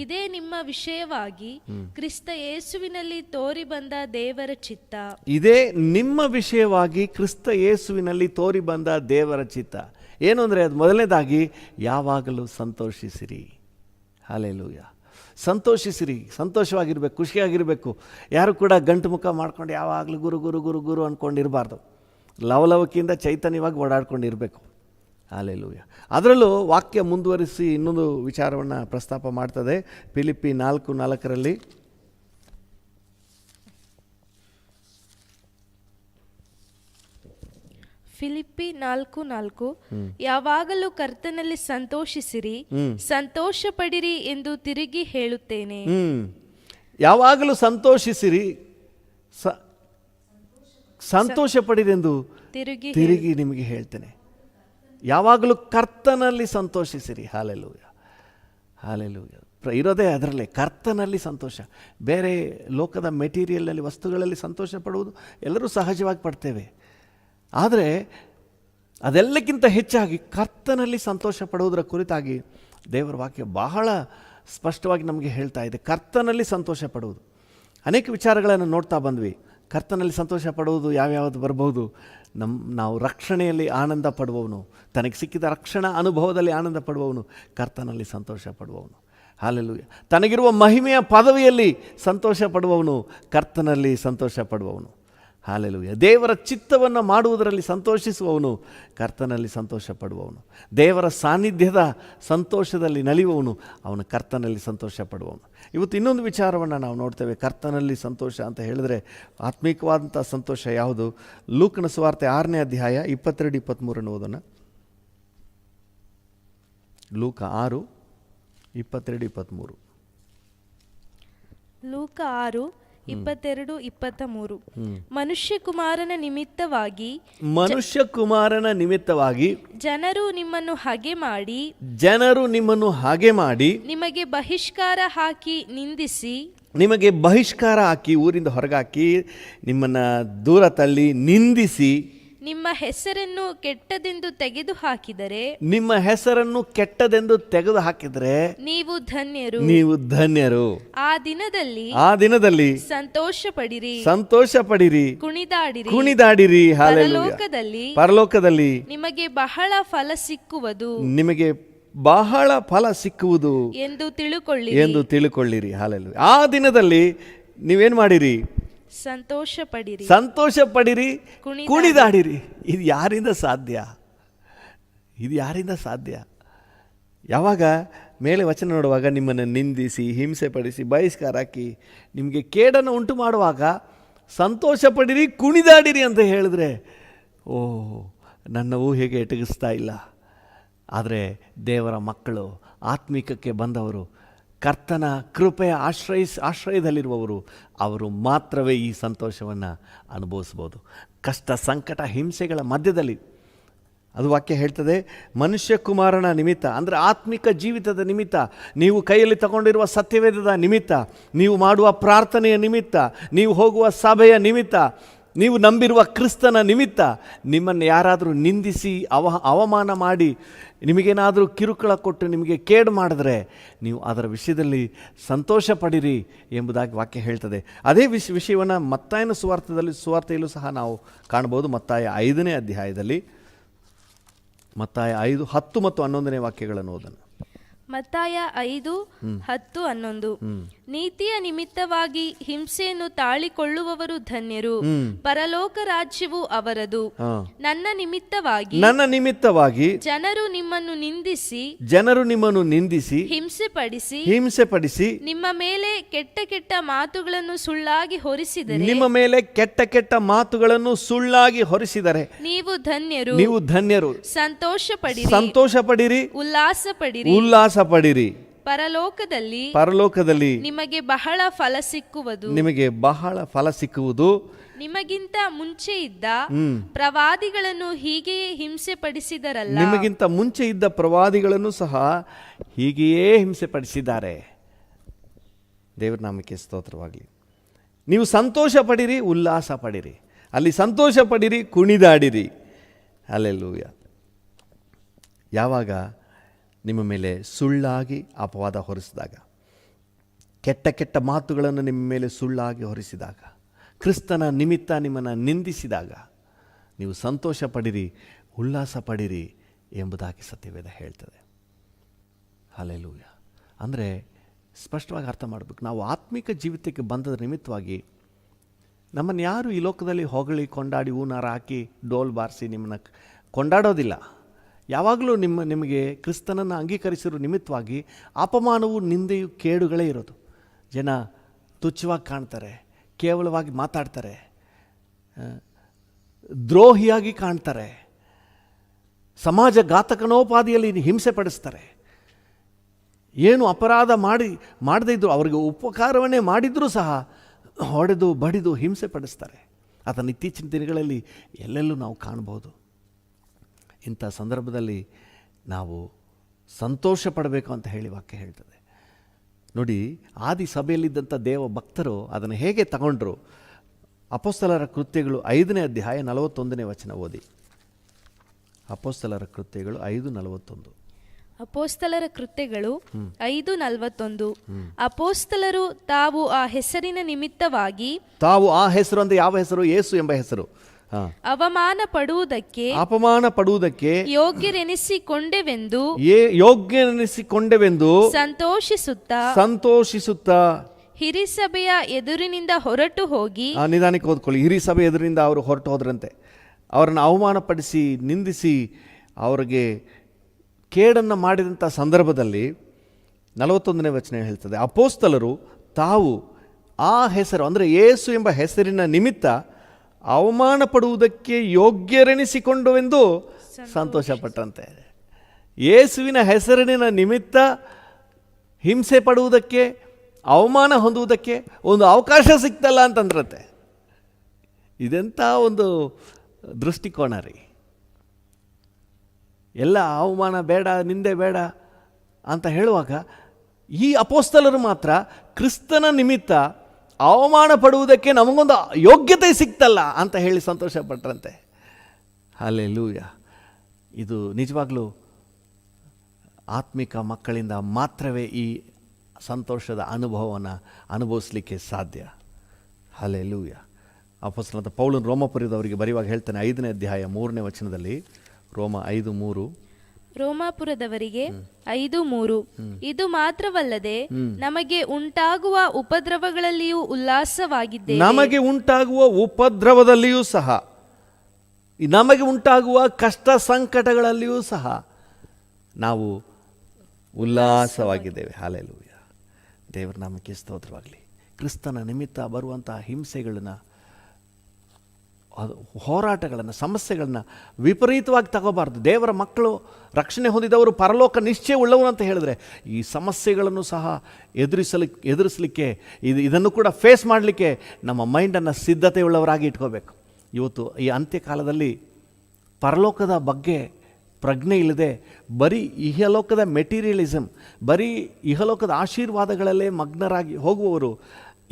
ಇದೇ ನಿಮ್ಮ ವಿಷಯವಾಗಿ ಕ್ರಿಸ್ತ ಯೇಸುವಿನಲ್ಲಿ ತೋರಿ ಬಂದ ದೇವರ ಚಿತ್ತ. ಇದೇ ನಿಮ್ಮ ವಿಷಯವಾಗಿ ಕ್ರಿಸ್ತ ಯೇಸುವಿನಲ್ಲಿ ತೋರಿ ಬಂದ ದೇವರ ಚಿತ್ತ. ಏನು ಅಂದರೆ, ಅದು ಮೊದಲನೇದಾಗಿ ಯಾವಾಗಲೂ ಸಂತೋಷಿಸಿರಿ. ಹಲ್ಲೆಲೂಯಾ. ಸಂತೋಷಿಸಿರಿ, ಸಂತೋಷವಾಗಿರಬೇಕು, ಖುಷಿಯಾಗಿರಬೇಕು. ಯಾರು ಕೂಡ ಗಂಟು ಮುಖ ಮಾಡ್ಕೊಂಡು ಯಾವಾಗಲೂ ಗುರು ಗುರು ಗುರು ಗುರು ಅಂದ್ಕೊಂಡಿರಬಾರ್ದು. ಲವಲವಿಕೆಯಿಂದ ಚೈತನ್ಯವಾಗಿ ಓಡಾಡ್ಕೊಂಡಿರಬೇಕು. ಹಲ್ಲೆಲೂಯ. ಅದರಲ್ಲೂ ವಾಕ್ಯ ಮುಂದುವರಿಸಿ ಇನ್ನೊಂದು ವಿಚಾರವನ್ನು ಪ್ರಸ್ತಾಪ ಮಾಡ್ತದೆ. ಫಿಲಿಪ್ಪಿ 4:4 ಫಿಲಿಪ್ಪಿ 4:4 ಯಾವಾಗಲೂ ಕರ್ತನಲ್ಲಿ ಸಂತೋಷಿಸಿರಿ, ಸಂತೋಷ ಪಡಿರಿ ಎಂದು ತಿರುಗಿ ಹೇಳುತ್ತೇನೆ. ಯಾವಾಗಲೂ ಸಂತೋಷಿಸಿರಿ, ಸಂತೋಷ ಪಡಿರೆಂದು ತಿರುಗಿ ನಿಮಗೆ ಹೇಳ್ತೇನೆ. ಯಾವಾಗಲೂ ಕರ್ತನಲ್ಲಿ ಸಂತೋಷಿಸಿರಿ. Hallelujah, hallelujah. ಇರೋದೇ ಅದರಲ್ಲೇ, ಕರ್ತನಲ್ಲಿ ಸಂತೋಷ. ಬೇರೆ ಲೋಕದ ಮೆಟೀರಿಯಲ್ನಲ್ಲಿ, ವಸ್ತುಗಳಲ್ಲಿ ಸಂತೋಷ ಪಡುವುದು ಎಲ್ಲರೂ ಸಹಜವಾಗಿ ಪಡ್ತೇವೆ. ಆದರೆ ಅದೆಲ್ಲಕ್ಕಿಂತ ಹೆಚ್ಚಾಗಿ ಕರ್ತನಲ್ಲಿ ಸಂತೋಷ ಪಡುವುದರ ಕುರಿತಾಗಿ ದೇವರ ವಾಕ್ಯ ಬಹಳ ಸ್ಪಷ್ಟವಾಗಿ ನಮಗೆ ಹೇಳ್ತಾ ಇದೆ. ಕರ್ತನಲ್ಲಿ ಸಂತೋಷ ಪಡುವುದು. ಅನೇಕ ವಿಚಾರಗಳನ್ನು ನೋಡ್ತಾ ಬಂದ್ವಿ. ಕರ್ತನಲ್ಲಿ ಸಂತೋಷ ಪಡುವುದು ಯಾವ್ಯಾವುದು ಬರಬಹುದು? ನಾವು ರಕ್ಷಣೆಯಲ್ಲಿ ಆನಂದ ಪಡುವವನು, ತನಗೆ ಸಿಕ್ಕಿದ ರಕ್ಷಣಾ ಅನುಭವದಲ್ಲಿ ಆನಂದ ಪಡುವವನು ಕರ್ತನಲ್ಲಿ ಸಂತೋಷ ಪಡುವವನು. ಹಲ್ಲೆಲೂಯ. ತನಗಿರುವ ಮಹಿಮೆಯ ಪದವಿಯಲ್ಲಿ ಸಂತೋಷ ಪಡುವವನು ಕರ್ತನಲ್ಲಿ ಸಂತೋಷ ಪಡುವವನು. ಹಲ್ಲೆಲೂಯ. ದೇವರ ಚಿತ್ತವನ್ನು ಮಾಡುವುದರಲ್ಲಿ ಸಂತೋಷಿಸುವವನು ಕರ್ತನಲ್ಲಿ ಸಂತೋಷ ಪಡುವವನು. ದೇವರ ಸಾನ್ನಿಧ್ಯದ ಸಂತೋಷದಲ್ಲಿ ನಲಿಯುವವನು ಅವನು ಕರ್ತನಲ್ಲಿ ಸಂತೋಷ ಪಡುವವನು. ಇವತ್ತು ಇನ್ನೊಂದು ವಿಚಾರವನ್ನು ನಾವು ನೋಡ್ತೇವೆ. ಕರ್ತನಲ್ಲಿ ಸಂತೋಷ ಅಂತ ಹೇಳಿದ್ರೆ ಆತ್ಮಿಕವಾದಂಥ ಸಂತೋಷ ಯಾವುದು? ಲೂಕನ ಸುವಾರ್ತೆ 6ನೇ ಅಧ್ಯಾಯ 22-23 ಓದೋಣ. ಲೂಕ 6:22-23. ಲೂಕ 6:22-23. ಮನುಷ್ಯ ಕುಮಾರನ ನಿಮಿತ್ತವಾಗಿ ಜನರು ನಿಮ್ಮನ್ನು ಹಾಗೆ ಮಾಡಿ ನಿಮಗೆ ಬಹಿಷ್ಕಾರ ಹಾಕಿ ಊರಿಂದ ಹೊರಗಾಕಿ ನಿಮ್ಮನ್ನು ದೂರ ತಳ್ಳಿ ನಿಂದಿಸಿ ನಿಮ್ಮ ಹೆಸರನ್ನು ಕೆಟ್ಟದೆಂದು ತೆಗೆದು ಹಾಕಿದರೆ ನೀವು ಧನ್ಯರು. ಆ ದಿನದಲ್ಲಿ ಸಂತೋಷ ಪಡಿರಿ, ಕುಣಿದಾಡಿರಿ. ಪರಲೋಕದಲ್ಲಿ ನಿಮಗೆ ಬಹಳ ಫಲ ಸಿಕ್ಕುವುದು ಎಂದು ತಿಳುಕೊಳ್ಳಿರಿ. ಹಲ್ಲೆಲೂಯ. ಆ ದಿನದಲ್ಲಿ ನೀವೇನು ಮಾಡಿರಿ? ಸಂತೋಷ ಪಡಿರಿ, ಕುಣಿದಾಡಿರಿ. ಇದು ಯಾರಿಂದ ಸಾಧ್ಯ? ಯಾವಾಗ ಮೇಲೆ ವಚನ ನೋಡುವಾಗ ನಿಮ್ಮನ್ನು ನಿಂದಿಸಿ, ಹಿಂಸೆ ಪಡಿಸಿ, ಬಹಿಷ್ಕಾರ ಹಾಕಿ ನಿಮಗೆ ಕೇಡನ್ನು ಉಂಟು ಮಾಡುವಾಗ ಸಂತೋಷ ಪಡಿರಿ, ಕುಣಿದಾಡಿರಿ ಅಂತ ಹೇಳಿದ್ರೆ, ನನ್ನ ಊಹೆಗೆ ಎಟಗಿಸ್ತಾ ಇಲ್ಲ. ಆದರೆ ದೇವರ ಮಕ್ಕಳು, ಆತ್ಮಿಕಕ್ಕೆ ಬಂದವರು, ಕರ್ತನ ಕೃಪೆಯ ಆಶ್ರಯದಲ್ಲಿರುವವರು, ಅವರು ಮಾತ್ರವೇ ಈ ಸಂತೋಷವನ್ನು ಅನುಭವಿಸ್ಬೋದು. ಕಷ್ಟ, ಸಂಕಟ, ಹಿಂಸೆಗಳ ಮಧ್ಯದಲ್ಲಿ. ಅದು ವಾಕ್ಯ ಹೇಳ್ತದೆ, ಮನುಷ್ಯ ಕುಮಾರನ ನಿಮಿತ್ತ ಅಂದರೆ ಆತ್ಮಿಕ ಜೀವಿತದ ನಿಮಿತ್ತ, ನೀವು ಕೈಯಲ್ಲಿ ತಗೊಂಡಿರುವ ಸತ್ಯವೇದದ ನಿಮಿತ್ತ, ನೀವು ಮಾಡುವ ಪ್ರಾರ್ಥನೆಯ ನಿಮಿತ್ತ, ನೀವು ಹೋಗುವ ಸಭೆಯ ನಿಮಿತ್ತ, ನೀವು ನಂಬಿರುವ ಕ್ರಿಸ್ತನ ನಿಮಿತ್ತ ನಿಮ್ಮನ್ನು ಯಾರಾದರೂ ನಿಂದಿಸಿ ಅವಮಾನ ಮಾಡಿ ನಿಮಗೇನಾದರೂ ಕಿರುಕುಳ ಕೊಟ್ಟು ನಿಮಗೆ ಕೇಡು ಮಾಡಿದ್ರೆ ನೀವು ಅದರ ವಿಷಯದಲ್ಲಿ ಸಂತೋಷ ಪಡಿರಿ ಎಂಬುದಾಗಿ ವಾಕ್ಯ ಹೇಳ್ತದೆ. ಅದೇ ವಿಷಯವನ್ನು ಮತ್ತಾಯನ ಸುವಾರ್ತೆಯಲ್ಲೂ ಸಹ ನಾವು ಕಾಣ್ಬೋದು. ಮತ್ತಾಯ 5ನೇ ಅಧ್ಯಾಯದಲ್ಲಿ, ಮತ್ತಾಯ 5:10 ಮತ್ತು 11ನೇ ವಾಕ್ಯಗಳನ್ನು ಓದೋಣ. ಮತ್ತಾಯ 5:10-11. ನೀತಿಯ ನಿಮಿತ್ತವಾಗಿ ಹಿಂಸೆಯನ್ನು ತಾಳಿಕೊಳ್ಳುವವರು ಧನ್ಯರು, ಪರಲೋಕ ರಾಜ್ಯವು ಅವರದು. ನನ್ನ ನಿಮಿತ್ತವಾಗಿ ಜನರು ನಿಮ್ಮನ್ನು ನಿಂದಿಸಿ ಹಿಂಸೆ ಪಡಿಸಿ ನಿಮ್ಮ ಮೇಲೆ ಕೆಟ್ಟ ಮಾತುಗಳನ್ನು ಸುಳ್ಳಾಗಿ ಹೊರಿಸಿದರೆ ನೀವು ಧನ್ಯರು. ಸಂತೋಷ ಪಡಿರಿ, ಉಲ್ಲಾಸ ಪಡಿರಿ. ಪರಲೋಕದಲ್ಲಿ ನಿಮಗೆ ಬಹಳ ಫಲ ಸಿಕ್ಕುವುದು. ನಿಮಗಿಂತ ಮುಂಚೆ ಇದ್ದ ಪ್ರವಾದಿಗಳನ್ನು ಹೀಗೆಯೇ ಹಿಂಸೆ ಪಡಿಸಿದರಲ್ಲ. ನಿಮಗಿಂತ ಮುಂಚೆ ಇದ್ದ ಪ್ರವಾದಿಗಳನ್ನು ಸಹ ಹೀಗೆಯೇ ಹಿಂಸೆ ಪಡಿಸಿದ್ದಾರೆ. ದೇವರ ನಾಮಕ್ಕೆ ಸ್ತೋತ್ರವಾಗಲಿ. ನೀವು ಸಂತೋಷ ಪಡಿರಿ, ಉಲ್ಲಾಸ ಪಡಿರಿ. ಅಲ್ಲಿ ಸಂತೋಷ ಪಡಿರಿ, ಕುಣಿದಾಡಿರಿ. ಹಲ್ಲೆಲೂಯ. ಯಾವಾಗ ನಿಮ್ಮ ಮೇಲೆ ಸುಳ್ಳಾಗಿ ಅಪವಾದ ಹೊರಿಸಿದಾಗ, ಕೆಟ್ಟ ಮಾತುಗಳನ್ನು ನಿಮ್ಮ ಮೇಲೆ ಸುಳ್ಳಾಗಿ ಹೊರಿಸಿದಾಗ, ಕ್ರಿಸ್ತನ ನಿಮಿತ್ತ ನಿಮ್ಮನ್ನು ನಿಂದಿಸಿದಾಗ ನೀವು ಸಂತೋಷ ಪಡಿರಿ, ಉಲ್ಲಾಸ ಪಡಿರಿ ಎಂಬುದಾಗಿ ಸತ್ಯವೇದ ಹೇಳ್ತದೆ. ಹಲ್ಲೆಲೂಯ. ಅಂದರೆ ಸ್ಪಷ್ಟವಾಗಿ ಅರ್ಥ ಮಾಡಬೇಕು. ನಾವು ಆತ್ಮಿಕ ಜೀವಿತಕ್ಕೆ ಬಂದದ ನಿಮಿತ್ತವಾಗಿ ನಮ್ಮನ್ನು ಯಾರು ಈ ಲೋಕದಲ್ಲಿ ಹೊಗಳಿ ಕೊಂಡಾಡಿ ಹೂನಾರ ಹಾಕಿ ಡೋಲ್ ಬಾರಿಸಿ ನಿಮ್ಮನ್ನು ಕೊಂಡಾಡೋದಿಲ್ಲ. ಯಾವಾಗಲೂ ನಿಮಗೆ ಕ್ರಿಸ್ತನನ್ನು ಅಂಗೀಕರಿಸಿರೋ ನಿಮಿತ್ತವಾಗಿ ಅಪಮಾನವು, ನಿಂದೆಯು, ಕೇಡುಗಳೇ ಇರೋದು. ಜನ ತುಚ್ಛವಾಗಿ ಕಾಣ್ತಾರೆ, ಕೇವಲವಾಗಿ ಮಾತಾಡ್ತಾರೆ, ದ್ರೋಹಿಯಾಗಿ ಕಾಣ್ತಾರೆ, ಸಮಾಜ ಘಾತಕನೋಪಾದಿಯಲ್ಲಿ ಹಿಂಸೆ ಪಡಿಸ್ತಾರೆ. ಏನು ಅಪರಾಧ ಮಾಡದೇ ಇದ್ದರು, ಅವರಿಗೆ ಉಪಕಾರವನ್ನೇ ಮಾಡಿದರೂ ಸಹ ಹೊಡೆದು ಬಡಿದು ಹಿಂಸೆ ಪಡಿಸ್ತಾರೆ. ಅದನ್ನು ಇತ್ತೀಚಿನ ದಿನಗಳಲ್ಲಿ ಎಲ್ಲೆಲ್ಲೂ ನಾವು ಕಾಣ್ಬೋದು. ಇಂಥ ಸಂದರ್ಭದಲ್ಲಿ ನಾವು ಸಂತೋಷ ಪಡಬೇಕು ಅಂತ ಹೇಳಿ ವಾಕ್ಯ ಹೇಳ್ತದೆ. ನೋಡಿ, ಆದಿ ಸಭೆಯಲ್ಲಿದ್ದಂಥ ದೇವ ಭಕ್ತರು ಅದನ್ನು ಹೇಗೆ ತಗೊಂಡ್ರು? ಅಪೊಸ್ತಲರ ಕೃತ್ಯಗಳು 5ನೇ ಅಧ್ಯಾಯ 41ನೇ ವಚನ ಓದಿ. ಅಪೊಸ್ತಲರ ಕೃತ್ಯಗಳು 5:41. ಅಪೋಸ್ತಲರ ಕೃತ್ಯಗಳು 5:41. ಅಪೋಸ್ತಲರು ತಾವು ಆ ಹೆಸರಿನ ನಿಮಿತ್ತವಾಗಿ, ತಾವು ಆ ಹೆಸರು ಅಂದರೆ ಯಾವ ಹೆಸರು? ಯೇಸು ಎಂಬ ಹೆಸರು. ಅಪಮಾನ ಪಡುವುದಕ್ಕೆ ಯೋಗ್ಯನೆನಿಸಿಕೊಂಡೆವೆಂದು ಸಂತೋಷಿಸುತ್ತಾ ಹಿರಿಸಭೆಯ ಎದುರಿನಿಂದ ಹೊರಟು ಹೋಗಿ, ನಿಧಾನಕ್ಕೆ ಓದ್ಕೊಳ್ಳಿ. ಹಿರಿಸಭೆ ಎದುರಿನಿಂದ ಅವರು ಹೊರಟು ಹೋದ್ರಂತೆ. ಅವರನ್ನು ಅವಮಾನಪಡಿಸಿ ನಿಂದಿಸಿ ಅವರಿಗೆ ಕೇಡನ್ನು ಮಾಡಿದಂಥ ಸಂದರ್ಭದಲ್ಲಿ 41ನೇ ವಚನ ಹೇಳ್ತದೆ, ಅಪೋಸ್ತಲರು ತಾವು ಆ ಹೆಸರು ಅಂದರೆ ಯೇಸು ಎಂಬ ಹೆಸರಿನ ನಿಮಿತ್ತ ಅವಮಾನ ಪಡುವುದಕ್ಕೆ ಯೋಗ್ಯರೆನಿಸಿಕೊಂಡುವೆಂದು ಸಂತೋಷಪಟ್ಟಂತೆ. ಯೇಸುವಿನ ಹೆಸರಿನ ನಿಮಿತ್ತ ಹಿಂಸೆ ಪಡುವುದಕ್ಕೆ, ಅವಮಾನ ಹೊಂದುವುದಕ್ಕೆ ಒಂದು ಅವಕಾಶ ಸಿಗ್ತಲ್ಲ ಅಂತಂದ್ರತೆ. ಇದೆಂಥ ಒಂದು ದೃಷ್ಟಿಕೋನ ರೀ! ಎಲ್ಲ ಅವಮಾನ ಬೇಡ, ನಿಂದೆ ಬೇಡ ಅಂತ ಹೇಳುವಾಗ ಈ ಅಪೋಸ್ತಲರು ಮಾತ್ರ ಕ್ರಿಸ್ತನ ನಿಮಿತ್ತ ಅವಮಾನ ಪಡುವುದಕ್ಕೆ ನಮಗೊಂದು ಯೋಗ್ಯತೆ ಸಿಕ್ತಲ್ಲ ಅಂತ ಹೇಳಿ ಸಂತೋಷಪಟ್ರಂತೆ. ಹಲ್ಲೆಲೂಯ! ಇದು ನಿಜವಾಗ್ಲೂ ಆತ್ಮಿಕ ಮಕ್ಕಳಿಂದ ಮಾತ್ರವೇ ಈ ಸಂತೋಷದ ಅನುಭವವನ್ನು ಅನುಭವಿಸಲಿಕ್ಕೆ ಸಾಧ್ಯ. ಹಲ್ಲೆಲೂಯ! ಅಪೊಸ್ತಲನಾದ ಪೌಲನು ರೋಮಾಪುರದವರಿಗೆ ಬರೆಯುವಾಗ ಹೇಳ್ತಾನೆ 5ನೇ ಅಧ್ಯಾಯ 3ನೇ ವಚನದಲ್ಲಿ, ರೋಮ 5:3, ರೋಮಾಪುರದವರಿಗೆ 5:3, ಇದು ಮಾತ್ರವಲ್ಲದೆ ನಮಗೆ ಉಂಟಾಗುವ ಉಪದ್ರವಗಳಲ್ಲಿಯೂ ಉಲ್ಲಾಸವಾಗಿದ್ದೇವೆ. ನಮಗೆ ಉಂಟಾಗುವ ಉಪದ್ರವದಲ್ಲಿಯೂ ಸಹ, ನಮಗೆ ಉಂಟಾಗುವ ಕಷ್ಟ ಸಂಕಟಗಳಲ್ಲಿಯೂ ಸಹ ನಾವು ಉಲ್ಲಾಸವಾಗಿದ್ದೇವೆ. ಹಲ್ಲೆಲೂಯ! ದೇವರ ನಾಮಕ್ಕೆ ಸ್ತೋತ್ರವಾಗಲಿ. ಕ್ರಿಸ್ತನ ನಿಮಿತ್ತ ಬರುವಂಥ ಹಿಂಸೆಗಳನ್ನು, ಹೋರಾಟಗಳನ್ನು, ಸಮಸ್ಯೆಗಳನ್ನು ವಿಪರೀತವಾಗಿ ತಗೋಬಾರ್ದು. ದೇವರ ಮಕ್ಕಳು, ರಕ್ಷಣೆ ಹೊಂದಿದವರು ಪರಲೋಕ ನಿಶ್ಚಯ ಉಳ್ಳವರು ಅಂತ ಹೇಳಿದ್ರೆ ಈ ಸಮಸ್ಯೆಗಳನ್ನು ಸಹ ಎದುರಿಸಲಿಕ್ಕೆ ಇದನ್ನು ಕೂಡ ಫೇಸ್ ಮಾಡಲಿಕ್ಕೆ ನಮ್ಮ ಮೈಂಡನ್ನು ಸಿದ್ಧತೆಯುಳ್ಳವರಾಗಿ ಇಟ್ಕೋಬೇಕು. ಇವತ್ತು ಈ ಅಂತ್ಯಕಾಲದಲ್ಲಿ ಪರಲೋಕದ ಬಗ್ಗೆ ಪ್ರಜ್ಞೆ ಇಲ್ಲದೆ ಬರೀ ಇಹಲೋಕದ ಮೆಟೀರಿಯಲಿಸಮ್, ಬರೀ ಇಹಲೋಕದ ಆಶೀರ್ವಾದಗಳಲ್ಲೇ ಮಗ್ನರಾಗಿ ಹೋಗುವವರು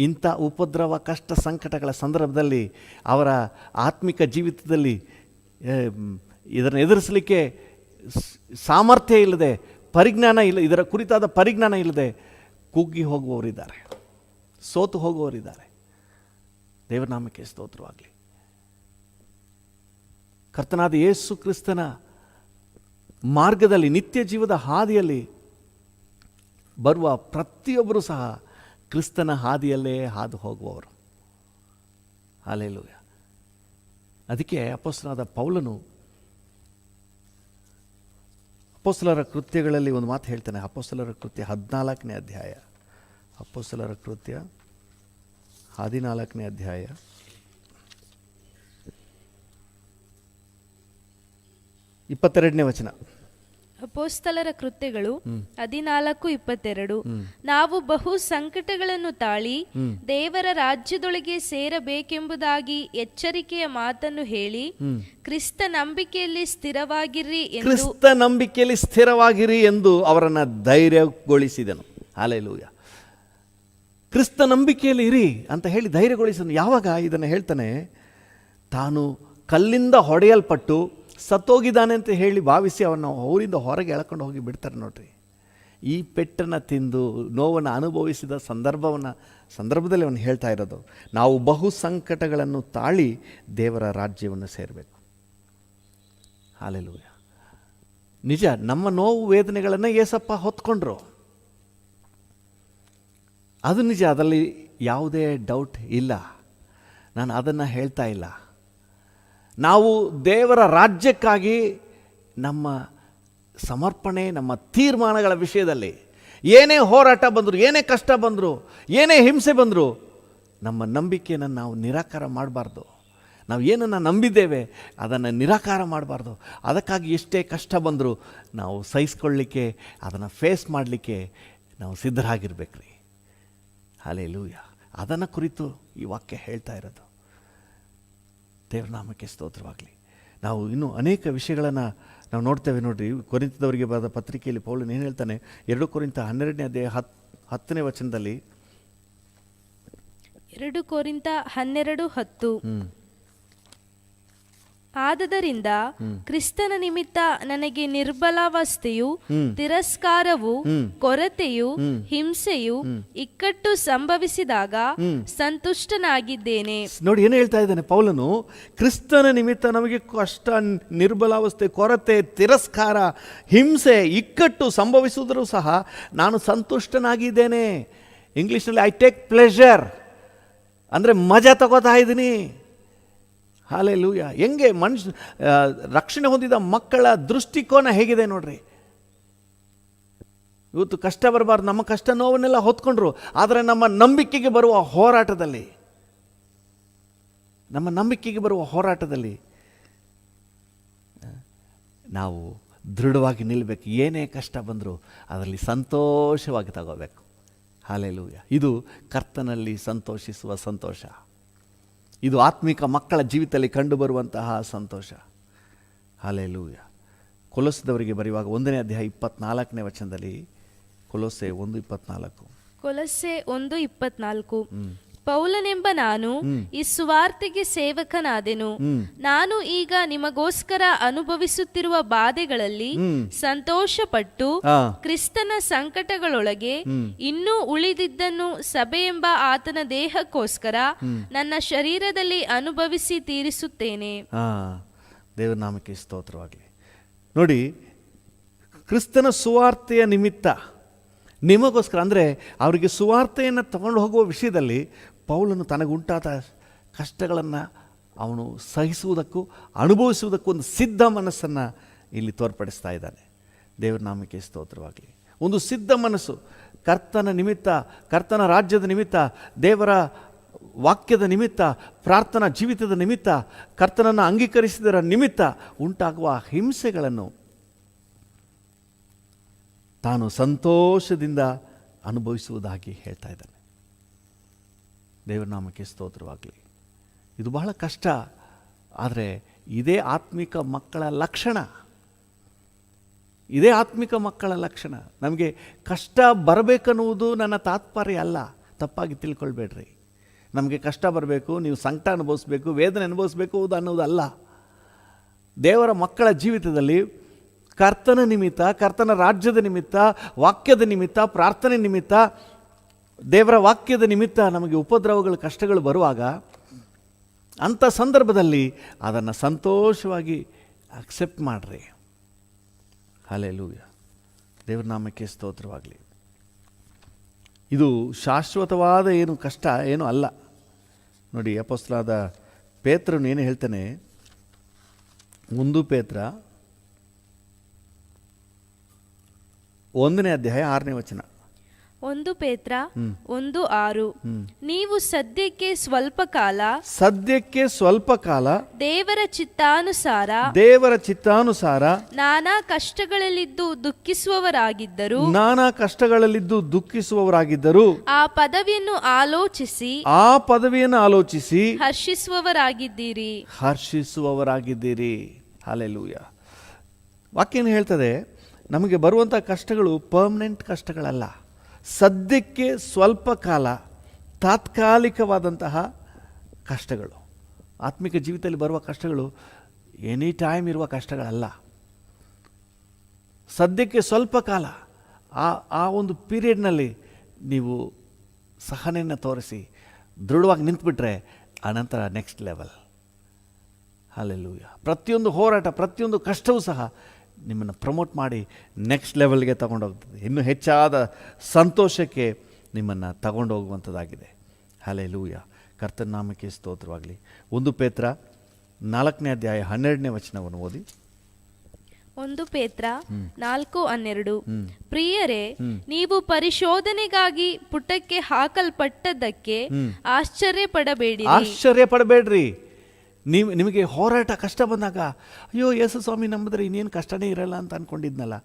ಇಂಥ ಉಪದ್ರವ, ಕಷ್ಟ, ಸಂಕಟಗಳ ಸಂದರ್ಭದಲ್ಲಿ ಅವರ ಆತ್ಮಿಕ ಜೀವಿತದಲ್ಲಿ ಇದನ್ನು ಎದುರಿಸಲಿಕ್ಕೆ ಸಾಮರ್ಥ್ಯ ಇಲ್ಲದೆ, ಪರಿಜ್ಞಾನ ಇಲ್ಲ, ಇದರ ಕುರಿತಾದ ಪರಿಜ್ಞಾನ ಇಲ್ಲದೆ ಕುಗ್ಗಿ ಹೋಗುವವರಿದ್ದಾರೆ, ಸೋತು ಹೋಗುವವರಿದ್ದಾರೆ. ದೇವರ ನಾಮಕ್ಕೆ ಸ್ತೋತ್ರವಾಗಲಿ. ಕರ್ತನಾದ ಯೇಸು ಕ್ರಿಸ್ತನ ಮಾರ್ಗದಲ್ಲಿ, ನಿತ್ಯ ಜೀವದ ಹಾದಿಯಲ್ಲಿ ಬರುವ ಪ್ರತಿಯೊಬ್ಬರೂ ಸಹ ಕ್ರಿಸ್ತನ ಹಾದಿಯಲ್ಲೇ ಹಾದು ಹೋಗುವವರು. ಹಲ್ಲೆಲೂಯ! ಅದಕ್ಕೆ ಅಪೊಸ್ತಲನಾದ ಪೌಲನು ಅಪೊಸ್ತಲರ ಕೃತ್ಯಗಳಲ್ಲಿ ಒಂದು ಮಾತು ಹೇಳ್ತಾನೆ. ಅಪೊಸ್ತಲರ ಕೃತ್ಯ 14ನೇ ಅಧ್ಯಾಯ, ಅಪೊಸ್ತಲರ ಕೃತ್ಯ 14ನೇ ಅಧ್ಯಾಯ 22ನೇ ವಚನ. ಅಪೊಸ್ತಲರ ಕೃತ್ಯಗಳು 14:22. ನಾವು ಬಹು ಸಂಕಟಗಳನ್ನು ತಾಳಿ ದೇವರ ರಾಜ್ಯದೊಳಗೆ ಸೇರಬೇಕೆಂಬುದಾಗಿ ಎಚ್ಚರಿಕೆಯ ಮಾತನ್ನು ಹೇಳಿ ಕ್ರಿಸ್ತ ನಂಬಿಕೆಯಲ್ಲಿ ಸ್ಥಿರವಾಗಿರಿ ಎಂದು ಅವರನ್ನು ಧೈರ್ಯಗೊಳಿಸಿದನು. ಹಲ್ಲೆಲೂಯ! ಕ್ರಿಸ್ತ ನಂಬಿಕೆಯಲ್ಲಿ ಇರಿ ಅಂತ ಹೇಳಿ ಧೈರ್ಯಗೊಳಿಸಿದನು. ಯಾವಾಗ ಇದನ್ನು ಹೇಳ್ತಾನೆ? ತಾನು ಕಲ್ಲಿಂದ ಹೊಡೆಯಲ್ಪಟ್ಟು ಸತ್ತೋಗಿದ್ದಾನೆ ಅಂತ ಹೇಳಿ ಭಾವಿಸಿ ಅವನ್ನ ಊರಿಂದ ಹೊರಗೆ ಎಳ್ಕೊಂಡು ಹೋಗಿ ಬಿಡ್ತಾರೆ ನೋಡ್ರಿ. ಈ ಪೆಟ್ಟನ್ನು ತಿಂದು ನೋವನ್ನು ಅನುಭವಿಸಿದ ಸಂದರ್ಭದಲ್ಲಿ ಅವನು ಹೇಳ್ತಾ ಇರೋದು, ನಾವು ಬಹು ಸಂಕಟಗಳನ್ನು ತಾಳಿ ದೇವರ ರಾಜ್ಯವನ್ನು ಸೇರಬೇಕು. ಹಲ್ಲೆಲೂಯ! ನಿಜ, ನಮ್ಮ ನೋವು ವೇದನೆಗಳನ್ನು ಏಸಪ್ಪ ಹೊತ್ಕೊಂಡ್ರು. ಅದು ನಿಜ, ಅದರಲ್ಲಿ ಯಾವುದೇ ಡೌಟ್ ಇಲ್ಲ. ನಾನು ಅದನ್ನು ಹೇಳ್ತಾ ಇಲ್ಲ. ನಾವು ದೇವರ ರಾಜ್ಯಕ್ಕಾಗಿ ನಮ್ಮ ಸಮರ್ಪಣೆ, ನಮ್ಮ ತೀರ್ಮಾನಗಳ ವಿಷಯದಲ್ಲಿ ಏನೇ ಹೋರಾಟ ಬಂದರು, ಏನೇ ಕಷ್ಟ ಬಂದರು, ಏನೇ ಹಿಂಸೆ ಬಂದರು, ನಮ್ಮ ನಂಬಿಕೆಯನ್ನು ನಾವು ನಿರಾಕಾರ ಮಾಡಬಾರ್ದು. ನಾವು ಏನನ್ನು ನಂಬಿದ್ದೇವೆ ಅದನ್ನು ನಿರಾಕಾರ ಮಾಡಬಾರ್ದು. ಅದಕ್ಕಾಗಿ ಎಷ್ಟೇ ಕಷ್ಟ ಬಂದರೂ ನಾವು ಸಹಿಸ್ಕೊಳ್ಳಿಕ್ಕೆ, ಅದನ್ನು ಫೇಸ್ ಮಾಡಲಿಕ್ಕೆ ನಾವು ಸಿದ್ಧರಾಗಿರ್ಬೇಕ್ರಿ. ಹಲ್ಲೆಲೂಯ. ಅದನ್ನು ಕುರಿತು ಈ ವಾಕ್ಯ ಹೇಳ್ತಾ ಇರೋದು. ದೇವ್ರ ನಾಮಕ್ಕೆ ಸ್ತೋತ್ರವಾಗಲಿ. ನಾವು ಇನ್ನೂ ಅನೇಕ ವಿಷಯಗಳನ್ನು ನಾವು ನೋಡ್ತೇವೆ. ನೋಡಿರಿ, ಕೊರಿಂಥದವರಿಗೆ ಬರೆದ ಪತ್ರಿಕೆಯಲ್ಲಿ ಪೌಲನು ಏನು ಹೇಳ್ತಾನೆ, 2 ಕೊರಿಂಥ 12ನೇ ಅಧ್ಯಾಯ 10ನೇ ವಚನದಲ್ಲಿ, 2 ಕೊರಿಂಥ 12:10, ಆದದರಿಂದ ಕ್ರಿಸ್ತನ ನಿಮಿತ್ತ ನನಗೆ ನಿರ್ಬಲಾವಸ್ಥೆಯು, ತಿರಸ್ಕಾರವು, ಕೊರತೆಯು, ಹಿಂಸೆಯು, ಇಕ್ಕಟ್ಟು ಸಂಭವಿಸಿದಾಗ ಸಂತುಷ್ಟನಾಗಿದ್ದೇನೆ. ನೋಡಿ ಏನು ಹೇಳ್ತಾ ಇದ್ದಾನೆ ಪೌಲನು, ಕ್ರಿಸ್ತನ ನಿಮಿತ್ತ ನಮಗೆ ಕಷ್ಟ, ನಿರ್ಬಲಾವಸ್ಥೆ, ಕೊರತೆ, ತಿರಸ್ಕಾರ, ಹಿಂಸೆ, ಇಕ್ಕಟ್ಟು ಸಂಭವಿಸುವುದರೂ ಸಹ ನಾನು ಸಂತುಷ್ಟನಾಗಿದ್ದೇನೆ. ಇಂಗ್ಲೀಷ್ನಲ್ಲಿ ಐ ಟೇಕ್ ಪ್ಲೆಷರ್, ಅಂದರೆ ಮಜಾ ತಗೋತಾ ಇದ್ದೀನಿ. ಹಲ್ಲೆಲೂಯಾ. ಹೆಂಗೆ ರಕ್ಷಣೆ ಹೊಂದಿದ ಮಕ್ಕಳ ದೃಷ್ಟಿಕೋನ ಹೇಗಿದೆ ನೋಡ್ರಿ. ಇವತ್ತು ಕಷ್ಟ ಬರಬಾರ್ದು, ನಮ್ಮ ಕಷ್ಟ ನೋವನ್ನೆಲ್ಲ ಹೊತ್ಕೊಂಡ್ರು. ಆದರೆ ನಮ್ಮ ನಂಬಿಕೆಗೆ ಬರುವ ಹೋರಾಟದಲ್ಲಿ ನಾವು ದೃಢವಾಗಿ ನಿಲ್ಲಬೇಕು. ಏನೇ ಕಷ್ಟ ಬಂದರೂ ಅದರಲ್ಲಿ ಸಂತೋಷವಾಗಿ ತಗೋಬೇಕು. ಹಲ್ಲೆಲೂಯಾ. ಇದು ಕರ್ತನಲ್ಲಿ ಸಂತೋಷಿಸುವ ಸಂತೋಷ. ಇದು ಆತ್ಮಿಕ ಮಕ್ಕಳ ಜೀವಿತದಲ್ಲಿ ಕಂಡುಬರುವಂತಹ ಸಂತೋಷ. ಹಲ್ಲೆಲೂಯಾ. ಕೊಲೊಸ್ಸದವರಿಗೆ ಬರೆಯುವಾಗ 1ನೇ ಅಧ್ಯಾಯ 24ನೇ ವಚನದಲ್ಲಿ, ಕೊಲೊಸ್ಸೆ 1:24, ಕೊಲೊಸ್ಸೆ 1:24, ಪೌಲನೆಂಬ ನಾನು ಈ ಸುವಾರ್ತೆಗೆ ಸೇವಕನಾದೆನು. ನಾನು ಈಗ ನಿಮಗೋಸ್ಕರ ಅನುಭವಿಸುತ್ತಿರುವ ಬಾಧೆಗಳಲ್ಲಿ ಸಂತೋಷಪಟ್ಟು ಕ್ರಿಸ್ತನ ಸಂಕಟಗಳೊಳಗೆ ಇನ್ನೂ ಉಳಿದಿದ್ದನ್ನು ಸಭೆಯೆಂಬ ಆತನ ದೇಹಕ್ಕೋಸ್ಕರ ನನ್ನ ಶರೀರದಲ್ಲಿ ಅನುಭವಿಸಿ ತೀರಿಸುತ್ತೇನೆ. ದೇವರ ನಾಮಕ್ಕೆ ಸ್ತೋತ್ರವಾಗಲಿ. ನೋಡಿ, ಕ್ರಿಸ್ತನ ಸುವಾರ್ತೆಯ ನಿಮಿತ್ತ ನಿಮಗೋಸ್ಕರ, ಅಂದರೆ ಅವರಿಗೆ ಸುವಾರ್ತೆಯನ್ನು ತಗೊಂಡು ಹೋಗುವ ವಿಷಯದಲ್ಲಿ ಪೌಲನು ತನಗುಂಟಾದ ಕಷ್ಟಗಳನ್ನು ಅವನು ಸಹಿಸುವುದಕ್ಕೂ ಅನುಭವಿಸುವುದಕ್ಕೂ ಒಂದು ಸಿದ್ಧ ಮನಸ್ಸನ್ನು ಇಲ್ಲಿ ತೋರ್ಪಡಿಸ್ತಾ ಇದ್ದಾನೆ. ದೇವರ ನಾಮಕ್ಕೆ ಸ್ತೋತ್ರವಾಗಲಿ. ಒಂದು ಸಿದ್ಧ ಮನಸ್ಸು ಕರ್ತನ ನಿಮಿತ್ತ, ಕರ್ತನ ರಾಜ್ಯದ ನಿಮಿತ್ತ, ದೇವರ ವಾಕ್ಯದ ನಿಮಿತ್ತ, ಪ್ರಾರ್ಥನಾ ಜೀವಿತದ ನಿಮಿತ್ತ, ಕರ್ತನನ್ನು ಅಂಗೀಕರಿಸಿದರ ನಿಮಿತ್ತ ಉಂಟಾಗುವ ಹಿಂಸೆಗಳನ್ನು ತಾನು ಸಂತೋಷದಿಂದ ಅನುಭವಿಸುವುದಾಗಿ ಹೇಳ್ತಾ ಇದ್ದಾನೆ. ದೇವರ ನಾಮಕ್ಕೆ ಸ್ತೋತ್ರವಾಗಲಿ. ಇದು ಬಹಳ ಕಷ್ಟ, ಆದರೆ ಇದೇ ಆತ್ಮಿಕ ಮಕ್ಕಳ ಲಕ್ಷಣ. ನಮಗೆ ಕಷ್ಟ ಬರಬೇಕನ್ನುವುದು ನನ್ನ ತಾತ್ಪರ್ಯ ಅಲ್ಲ, ತಪ್ಪಾಗಿ ತಿಳ್ಕೊಳ್ಬೇಡ್ರಿ. ನಮಗೆ ಕಷ್ಟ ಬರಬೇಕು, ನೀವು ಸಂಕಟ ಅನುಭವಿಸ್ಬೇಕು, ವೇದನೆ ಅನುಭವಿಸ್ಬೇಕು ಅನ್ನೋದಲ್ಲ. ದೇವರ ಮಕ್ಕಳ ಜೀವಿತದಲ್ಲಿ ಕರ್ತನ ನಿಮಿತ್ತ, ಕರ್ತನ ರಾಜ್ಯದ ನಿಮಿತ್ತ, ವಾಕ್ಯದ ನಿಮಿತ್ತ, ಪ್ರಾರ್ಥನೆ ನಿಮಿತ್ತ, ದೇವರ ವಾಕ್ಯದ ನಿಮಿತ್ತ ನಮಗೆ ಉಪದ್ರವಗಳು, ಕಷ್ಟಗಳು ಬರುವಾಗ ಅಂಥ ಸಂದರ್ಭದಲ್ಲಿ ಅದನ್ನು ಸಂತೋಷವಾಗಿ ಅಕ್ಸೆಪ್ಟ್ ಮಾಡ್ರಿ. ಹಲ್ಲೆಲೂಯಾ. ದೇವರ ನಾಮಕ್ಕೆ ಸ್ತೋತ್ರವಾಗಲಿ. ಇದು ಶಾಶ್ವತವಾದ ಏನು ಕಷ್ಟ ಏನೂ ಅಲ್ಲ. ನೋಡಿ, ಅಪೊಸ್ತಲನಾದ ಪೇತ್ರನು ಏನು ಹೇಳ್ತಾನೆ, 1 ಪೇತ್ರ 1ನೇ ಅಧ್ಯಾಯ 6ನೇ ವಚನ. 1 ಪೇತ್ರ 1:6, ನೀವು ಸದ್ಯಕ್ಕೆ ಸ್ವಲ್ಪ ಕಾಲ ದೇವರ ಚಿತ್ತಾನುಸಾರ ನಾನಾ ಕಷ್ಟಗಳಲ್ಲಿದ್ದು ದುಃಖಿಸುವವರಾಗಿದ್ದರು ಆ ಪದವಿಯನ್ನು ಆಲೋಚಿಸಿ ಹರ್ಷಿಸುವವರಾಗಿದ್ದೀರಿ. ಹಲ್ಲೆಲೂಯಾ. ವಾಕ್ಯ ಏನು ಹೇಳ್ತದೆ, ನಮಗೆ ಬರುವಂಥ ಕಷ್ಟಗಳು ಪರ್ಮನೆಂಟ್ ಕಷ್ಟಗಳಲ್ಲ. ಸದ್ಯಕ್ಕೆ ಸ್ವಲ್ಪ ಕಾಲ ತಾತ್ಕಾಲಿಕವಾದಂತಹ ಕಷ್ಟಗಳು. ಆತ್ಮಿಕ ಜೀವಿತದಲ್ಲಿ ಬರುವ ಕಷ್ಟಗಳು ಎನಿ ಟೈಮ್ ಇರುವ ಕಷ್ಟಗಳಲ್ಲ. ಸದ್ಯಕ್ಕೆ ಸ್ವಲ್ಪ ಕಾಲ, ಆ ಒಂದು ಪೀರಿಯಡ್ನಲ್ಲಿ ನೀವು ಸಹನೆಯನ್ನು ತೋರಿಸಿ ದೃಢವಾಗಿ ನಿಂತುಬಿಟ್ರೆ ಆನಂತರ ನೆಕ್ಸ್ಟ್ ಲೆವೆಲ್. ಹಲ್ಲೆಲೂಯಾ. ಪ್ರತಿಯೊಂದು ಹೋರಾಟ, ಪ್ರತಿಯೊಂದು ಕಷ್ಟವೂ ಸಹ ನಿಮ್ಮನ್ನು ಪ್ರಮೋಟ್ ಮಾಡಿ ನೆಕ್ಸ್ಟ್ ಲೆವೆಲ್ಗೆ ತಗೊಂಡೋಗ್ತದೆ. ಇನ್ನೂ ಹೆಚ್ಚಾದ ಸಂತೋಷಕ್ಕೆ, ನಿಮ್ಮನ್ನು ತಗೊಂಡು ಹೋಗುವಂಥದ್ದಾಗಿದೆ. ಹಲ್ಲೆಲೂಯ. ಕರ್ತನ ನಾಮಕ್ಕೆ ಸ್ತೋತ್ರವಾಗಲಿ. 1 ಪೇತ್ರ 4ನೇ ಅಧ್ಯಾಯ 12ನೇ ವಚನವನ್ನು ಓದಿ. 1 ಪೇತ್ರ 4:12. ಪ್ರಿಯರೇ, ನೀವು ಪರಿಶೋಧನೆಗಾಗಿ ಪುಟಕ್ಕೆ ಹಾಕಲ್ಪಟ್ಟದ್ದಕ್ಕೆ ಆಶ್ಚರ್ಯ ಪಡಬೇಡ್ರಿ. ನಿಮಗೆ ಹೋರಾಟ ಕಷ್ಟ ಬಂದಾಗ, ಅಯ್ಯೋ ಯೇಸು ಸ್ವಾಮಿ ನಂಬಿದ್ರೆ ಇನ್ನೇನು ಕಷ್ಟನೇ ಇರಲ್ಲ ಅಂತ ಅಂದ್ಕೊಂಡಿದ್ನಲ್ಲ.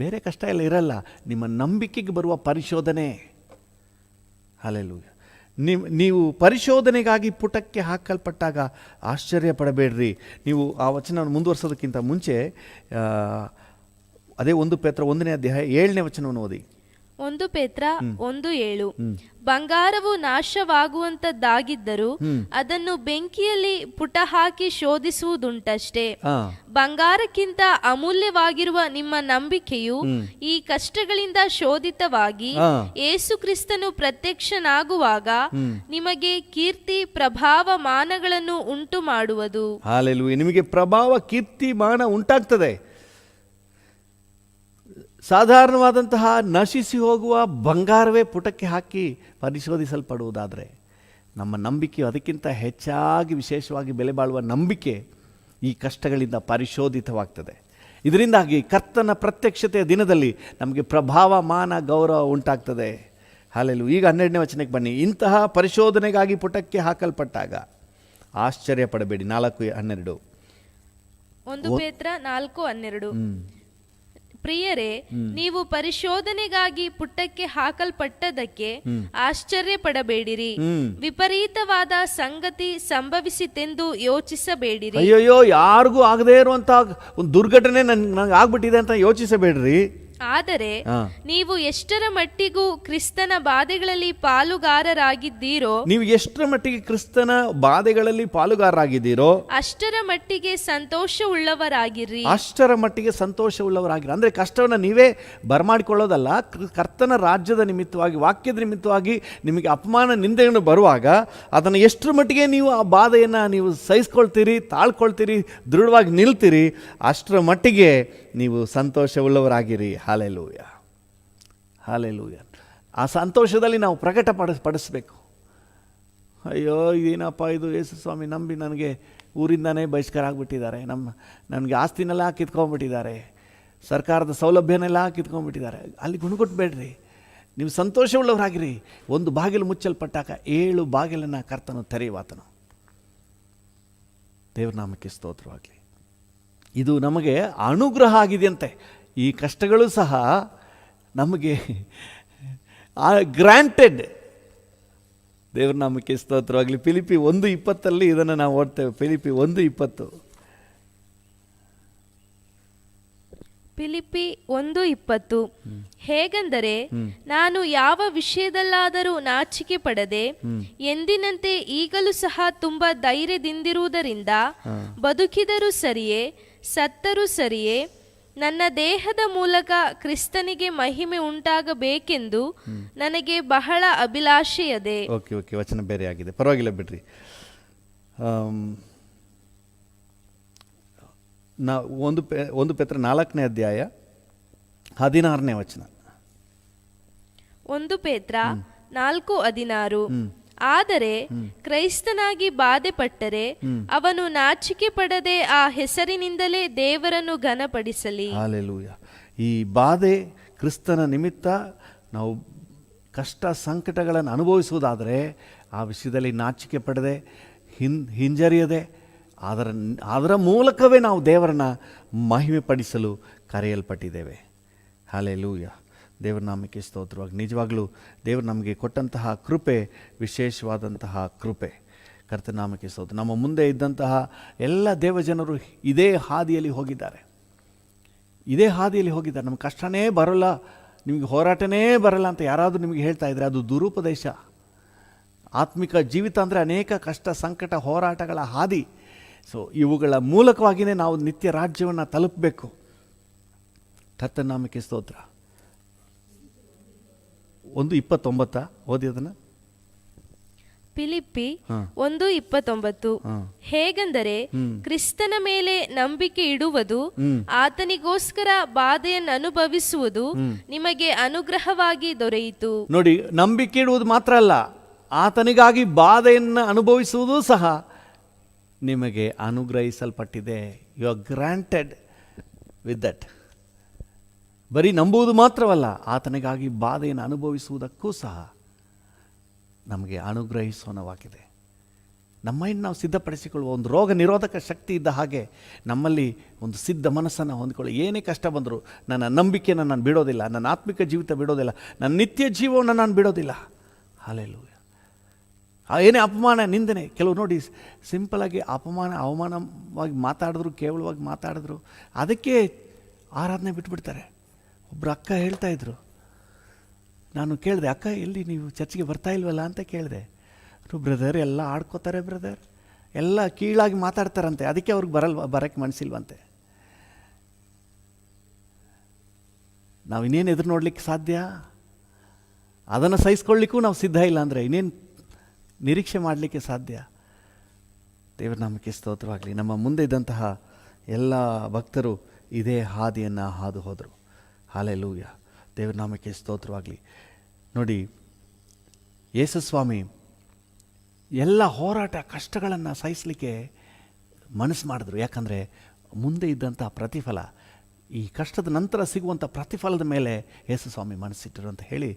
ಬೇರೆ ಕಷ್ಟ ಎಲ್ಲ ಇರಲ್ಲ, ನಿಮ್ಮ ನಂಬಿಕೆಗೆ ಬರುವ ಪರಿಶೋಧನೆ. ಹಲ್ಲೆಲೂಯ. ನೀವು ಪರಿಶೋಧನೆಗಾಗಿ ಪುಟಕ್ಕೆ ಹಾಕಲ್ಪಟ್ಟಾಗ ಆಶ್ಚರ್ಯ ಪಡಬೇಡ್ರಿ. ನೀವು ಆ ವಚನವನ್ನು ಮುಂದುವರಿಸೋದಕ್ಕಿಂತ ಮುಂಚೆ ಅದೇ 1 ಪೇತ್ರ 1ನೇ ಅಧ್ಯಾಯ 7ನೇ ವಚನವನ್ನು ಓದಿ. 1 ಪೇತ್ರ 1:7. ಬಂಗಾರವು ನಾಶವಾಗುವಂತದ್ದಾಗಿದ್ದರೂ ಅದನ್ನು ಬೆಂಕಿಯಲ್ಲಿ ಪುಟ ಹಾಕಿ ಶೋಧಿಸುವುದುಂಟಷ್ಟೇ. ಬಂಗಾರಕ್ಕಿಂತ ಅಮೂಲ್ಯವಾಗಿರುವ ನಿಮ್ಮ ನಂಬಿಕೆಯು ಈ ಕಷ್ಟಗಳಿಂದ ಶೋಧಿತವಾಗಿ ಯೇಸು ಕ್ರಿಸ್ತನು ಪ್ರತ್ಯಕ್ಷನಾಗುವಾಗ ನಿಮಗೆ ಕೀರ್ತಿ ಪ್ರಭಾವ ಮಾನಗಳನ್ನು ಉಂಟು ಮಾಡುವುದು. ಹಲ್ಲೆಲೂಯಾ. ನಿಮಗೆ ಪ್ರಭಾವ ಕೀರ್ತಿ ಮಾನ ಉಂಟಾಗ್ತದೆ. ಸಾಧಾರಣವಾದಂತಹ ನಶಿಸಿ ಹೋಗುವ ಬಂಗಾರವೇ ಪುಟಕ್ಕೆ ಹಾಕಿ ಪರಿಶೋಧಿಸಲ್ಪಡುವುದಾದರೆ, ನಮ್ಮ ನಂಬಿಕೆಯು ಅದಕ್ಕಿಂತ ಹೆಚ್ಚಾಗಿ ವಿಶೇಷವಾಗಿ ಬೆಲೆ ಬಾಳುವ ನಂಬಿಕೆ ಈ ಕಷ್ಟಗಳಿಂದ ಪರಿಶೋಧಿತವಾಗ್ತದೆ. ಇದರಿಂದಾಗಿ ಕರ್ತನ ಪ್ರತ್ಯಕ್ಷತೆಯ ದಿನದಲ್ಲಿ ನಮಗೆ ಪ್ರಭಾವ ಮಾನ ಗೌರವ ಉಂಟಾಗ್ತದೆ. ಹಲ್ಲೆಲೂಯಾ. ಈಗ 12ನೇ ವಚನಕ್ಕೆ ಬನ್ನಿ. ಇಂತಹ ಪರಿಶೋಧನೆಗಾಗಿ ಪುಟಕ್ಕೆ ಹಾಕಲ್ಪಟ್ಟಾಗ ಆಶ್ಚರ್ಯ ಪಡಬೇಡಿ. 4:12. 1 ಪೇತ್ರ 4:12. ಪ್ರಿಯರೇ, ನೀವು ಪರಿಶೋಧನೆಗಾಗಿ ಪುಟಕ್ಕೆ ಹಾಕಲ್ಪಟ್ಟದಕ್ಕೆ ಆಶ್ಚರ್ಯ ಪಡಬೇಡಿರಿ. ವಿಪರೀತವಾದ ಸಂಗತಿ ಸಂಭವಿಸಿತೆಂದು ಯೋಚಿಸಬೇಡಿರಿ. ಅಯ್ಯಯ್ಯೋ, ಯಾರಿಗೂ ಆಗದೇ ಇರುವಂತ ಒಂದು ದುರ್ಘಟನೆ ನನಗೆ ಆಗ್ಬಿಟ್ಟಿದೆ ಅಂತ ಯೋಚಿಸಬೇಡ್ರಿ. ಆದರೆ ನೀವು ಎಷ್ಟರ ಮಟ್ಟಿಗೂ ಕ್ರಿಸ್ತನ ಬಾಧೆಗಳಲ್ಲಿ ಪಾಲುಗಾರರಾಗಿದ್ದೀರೋ, ನೀವು ಎಷ್ಟರ ಮಟ್ಟಿಗೆ ಕ್ರಿಸ್ತನ ಬಾಧೆಗಳಲ್ಲಿ ಪಾಲುಗಾರರಾಗಿದ್ದೀರೋ ಅಷ್ಟರ ಮಟ್ಟಿಗೆ ಸಂತೋಷವುಳ್ಳವರಾಗಿರ್ರಿ. ಅಂದ್ರೆ ಕಷ್ಟವನ್ನು ನೀವೇ ಬರಮಾಡಿಕೊಳ್ಳೋದಲ್ಲ. ಕರ್ತನ ರಾಜ್ಯದ ನಿಮಿತ್ತವಾಗಿ, ವಾಕ್ಯದ ನಿಮಿತ್ತವಾಗಿ ನಿಮಗೆ ಅಪಮಾನ ನಿಂದೆಯನ್ನು ಬರುವಾಗ ಅದನ್ನು ಎಷ್ಟರ ಮಟ್ಟಿಗೆ ನೀವು ಆ ಬಾಧೆಯನ್ನು ನೀವು ಸಹಿಸ್ಕೊಳ್ತೀರಿ, ತಾಳ್ಕೊಳ್ತೀರಿ, ದೃಢವಾಗಿ ನಿಲ್ತೀರಿ, ಅಷ್ಟರ ಮಟ್ಟಿಗೆ ನೀವು ಸಂತೋಷವುಳ್ಳವರಾಗಿರಿ. ಹಲ್ಲೆಲೂಯಾ. ಹಲ್ಲೆಲೂಯಾ. ಆ ಸಂತೋಷದಲ್ಲಿ ನಾವು ಪಡಿಸ್ಬೇಕು. ಅಯ್ಯೋ ಇದೇನಪ್ಪ ಇದು, ಯೇಸು ಸ್ವಾಮಿ ನಂಬಿ ನನಗೆ ಊರಿಂದಾನೇ ಬಹಿಷ್ಕಾರ ಆಗಿಬಿಟ್ಟಿದ್ದಾರೆ, ನನಗೆ ಆಸ್ತಿನೆಲ್ಲ ಕಿತ್ಕೊಂಡ್ಬಿಟ್ಟಿದ್ದಾರೆ, ಸರ್ಕಾರದ ಸೌಲಭ್ಯನೆಲ್ಲ ಕಿತ್ಕೊಂಡ್ಬಿಟ್ಟಿದ್ದಾರೆ. ಅಲ್ಲಿ ಗುಣಗುಟ್ಟಬೇಡ್ರಿ. ನೀವು ಸಂತೋಷವುಳ್ಳವರಾಗಿರಿ. 1 ಬಾಗಿಲು ಮುಚ್ಚಲ್ಪಟ್ಟಾಗ 7 ಬಾಗಿಲನ್ನು ಕರ್ತನು ತೆರೆಯುವಾತನು. ದೇವ್ರ ನಾಮಕ್ಕೆ ಸ್ತೋತ್ರವಾಗಲಿ. ಇದು ನಮಗೆ ಅನುಗ್ರಹ ಆಗಿದೆಯಂತೆ. ಈ ಕಷ್ಟಗಳು ಸಹ ನಮಗೆ ಗ್ರಾಂಟೆಡ್. ದೇವ್ರ ನಾಮಕ್ಕೆ ಸ್ತೋತ್ರವಾಗಲಿ. ಫಿಲಿಪ್ಪಿ 1:20 ಇದನ್ನು ನಾವು ಓದ್ತೇವೆ. ಫಿಲಿಪ್ಪಿ 1:20. ಫಿಲಿಪ್ಪಿ 1:20. ಹೇಗೆಂದರೆ, ನಾನು ಯಾವ ವಿಷಯದಲ್ಲಾದರೂ ನಾಚಿಕೆ ಪಡದೆ ಎಂದಿನಂತೆ ಈಗಲೂ ಸಹ ತುಂಬಾ ಧೈರ್ಯದಿಂದಿರುವುದರಿಂದ ಬದುಕಿದರೂ ಸರಿಯೇ ಸತ್ತರೂ ಸರಿಯೇ ನನ್ನ ದೇಹದ ಮೂಲಕ ಕ್ರಿಸ್ತನಿಗೆ ಮಹಿಮೆ ಉಂಟಾಗಬೇಕೆಂದು ನನಗೆ ಬಹಳ ಅಭಿಲಾಷೆಯದೆ. ಓಕೆ, ವಚನ ಬೇರೆ ಆಗಿದೆ, ಪರವಾಗಿಲ್ಲ ಬಿಡ್ರಿ. ಒಂದು ಪೇತ್ರ 4ನೇ ಅಧ್ಯಾಯ 16ನೇ ವಚನ. 1 ಪೇತ್ರ 4:16. ಆದರೆ ಕ್ರೈಸ್ತನಾಗಿ ಬಾಧೆ ಪಟ್ಟರೆ ಅವನು ನಾಚಿಕೆ ಪಡದೆ ಆ ಹೆಸರಿನಿಂದಲೇ ದೇವರನ್ನು ಘನಪಡಿಸಲಿ. ಹಲ್ಲೆಲೂಯಾ. ಈ ಬಾಧೆ ಕ್ರಿಸ್ತನ ನಿಮಿತ್ತ ನಾವು ಕಷ್ಟ ಸಂಕಟಗಳನ್ನು ಅನುಭವಿಸುವುದಾದರೆ ಆ ವಿಷಯದಲ್ಲಿ ನಾಚಿಕೆ ಪಡದೆ ಹಿಂಜರಿಯದೆ ಅದರ ಮೂಲಕವೇ ನಾವು ದೇವರನ್ನು ಮಹಿಮೆ ಪಡಿಸಲು ಕರೆಯಲ್ಪಟ್ಟಿದ್ದೇವೆ. ಹಲ್ಲೆಲೂಯಾ. ದೇವರ ನಾಮಕ್ಕೆ ಸ್ತೋತ್ರವಾಗಿ. ನಿಜವಾಗಲೂ ದೇವರು ನಮಗೆ ಕೊಟ್ಟಂತಹ ಕೃಪೆ ವಿಶೇಷವಾದಂತಹ ಕೃಪೆ. ಕರ್ತನ ನಾಮಕ್ಕೆ ಸ್ತೋತ್ರ. ನಮ್ಮ ಮುಂದೆ ಇದ್ದಂತಹ ಎಲ್ಲ ದೇವಜನರು ಇದೇ ಹಾದಿಯಲ್ಲಿ ಹೋಗಿದ್ದಾರೆ. ನಮಗೆ ಕಷ್ಟನೇ ಬರೋಲ್ಲ, ನಿಮಗೆ ಹೋರಾಟನೇ ಬರಲ್ಲ ಅಂತ ಯಾರಾದರೂ ನಿಮಗೆ ಹೇಳ್ತಾ ಇದ್ರೆ ಅದು ದುರುಪದೇಶ. ಆತ್ಮಿಕ ಜೀವಿತ ಅಂದರೆ ಅನೇಕ ಕಷ್ಟ ಸಂಕಟ ಹೋರಾಟಗಳ ಹಾದಿ. ಸೊ ಇವುಗಳ ಮೂಲಕವಾಗಿಯೇ ನಾವು ನಿತ್ಯ ರಾಜ್ಯವನ್ನು ತಲುಪಬೇಕು. ಕರ್ತನ ನಾಮಕ್ಕೆ ಸ್ತೋತ್ರ. 1:29 ಓದಿ ಅದನ್ನು. ಫಿಲಿಪ್ಪಿ 1:29. ಹೇಗೆಂದರೆ ಕ್ರಿಸ್ತನ ಮೇಲೆ ನಂಬಿಕೆ ಇಡುವುದು, ಆತನಿಗೋಸ್ಕರ ಬಾಧೆಯನ್ನು ಅನುಭವಿಸುವುದು ನಿಮಗೆ ಅನುಗ್ರಹವಾಗಿ ದೊರೆಯಿತು. ನೋಡಿ, ನಂಬಿಕೆ ಇಡುವುದು ಮಾತ್ರ ಅಲ್ಲ, ಆತನಿಗಾಗಿ ಬಾಧೆಯನ್ನು ಅನುಭವಿಸುವುದು ಸಹ ನಿಮಗೆ ಅನುಗ್ರಹಿಸಲ್ಪಟ್ಟಿದೆ. You are granted with that. ಬರೀ ನಂಬುವುದು ಮಾತ್ರವಲ್ಲ, ಆತನಿಗಾಗಿ ಬಾಧೆಯನ್ನು ಅನುಭವಿಸುವುದಕ್ಕೂ ಸಹ ನಮಗೆ ಅನುಗ್ರಹಿಸೋಣವಾಗಿದೆ. ನಮ್ಮ ಮೈಂಡ್ ನಾವು ಸಿದ್ಧಪಡಿಸಿಕೊಳ್ಳುವ ಒಂದು ರೋಗ ನಿರೋಧಕ ಶಕ್ತಿ ಇದ್ದ ಹಾಗೆ ನಮ್ಮಲ್ಲಿ ಒಂದು ಸಿದ್ಧ ಮನಸ್ಸನ್ನು ಹೊಂದಿಕೊಳ್ಳಿ. ಏನೇ ಕಷ್ಟ ಬಂದರೂ ನನ್ನ ನಂಬಿಕೆಯನ್ನು ನಾನು ಬಿಡೋದಿಲ್ಲ, ನನ್ನ ಆತ್ಮಿಕ ಜೀವಿತ ಬಿಡೋದಿಲ್ಲ, ನನ್ನ ನಿತ್ಯ ಜೀವವನ್ನು ನಾನು ಬಿಡೋದಿಲ್ಲ. ಹಲ್ಲೆಲೂಯಾ. ಏನೇ ಅಪಮಾನ, ನಿಂದನೆ, ಕೆಲವು ನೋಡಿ ಸಿಂಪಲಾಗಿ ಅವಮಾನವಾಗಿ ಮಾತಾಡಿದ್ರು, ಕೇವಲವಾಗಿ ಮಾತಾಡಿದ್ರು, ಅದಕ್ಕೆ ಆರಾಧನೆ ಬಿಟ್ಬಿಡ್ತಾರೆ. ಒಬ್ಬರು ಅಕ್ಕ ಹೇಳ್ತಾಯಿದ್ರು, ನಾನು ಕೇಳಿದೆ, ಅಕ್ಕ ಎಲ್ಲಿ ನೀವು ಚರ್ಚಿಗೆ ಬರ್ತಾ ಇಲ್ವಲ್ಲ ಅಂತ ಕೇಳಿದೆ. ಬ್ರದರ್ ಎಲ್ಲ ಆಡ್ಕೋತಾರೆ ಬ್ರದರ್, ಎಲ್ಲ ಕೀಳಾಗಿ ಮಾತಾಡ್ತಾರಂತೆ, ಅದಕ್ಕೆ ಅವ್ರಿಗೆ ಬರೋಕ್ಕೆ ಮನಸ್ಸಿಲ್ವಂತೆ. ನಾವು ಇನ್ನೇನು ಎದುರು ನೋಡಲಿಕ್ಕೆ ಸಾಧ್ಯ? ಅದನ್ನು ಸಹಿಸ್ಕೊಳ್ಳಿಕ್ಕೂ ನಾವು ಸಿದ್ಧ ಇಲ್ಲ ಅಂದರೆ ಇನ್ನೇನು ನಿರೀಕ್ಷೆ ಮಾಡಲಿಕ್ಕೆ ಸಾಧ್ಯ? ದೇವರ ನಾಮಕ್ಕೆ ಸ್ತೋತ್ರವಾಗಲಿ. ನಮ್ಮ ಮುಂದೆ ಇದ್ದಂತಹ ಎಲ್ಲ ಭಕ್ತರು ಇದೇ ಹಾದಿಯನ್ನು ಹಾದು ಹೋದರು. ಹಲ್ಲೆಲೂಯಾ. ದೇವರ ನಾಮಕ್ಕೆ ಸ್ತೋತ್ರವಾಗಲಿ. ನೋಡಿ, ಯೇಸು ಸ್ವಾಮಿ ಎಲ್ಲ ಹೋರಾಟ ಕಷ್ಟಗಳನ್ನು ಸಹಿಸಲಿಕ್ಕೆ ಮನಸ್ಸು ಮಾಡಿದ್ರು. ಯಾಕಂದರೆ ಮುಂದೆ ಇದ್ದಂಥ ಪ್ರತಿಫಲ, ಈ ಕಷ್ಟದ ನಂತರ ಸಿಗುವಂಥ ಪ್ರತಿಫಲದ ಮೇಲೆ ಯೇಸು ಸ್ವಾಮಿ ಮನಸ್ಸಿಟ್ಟರು ಅಂತ ಹೇಳಿ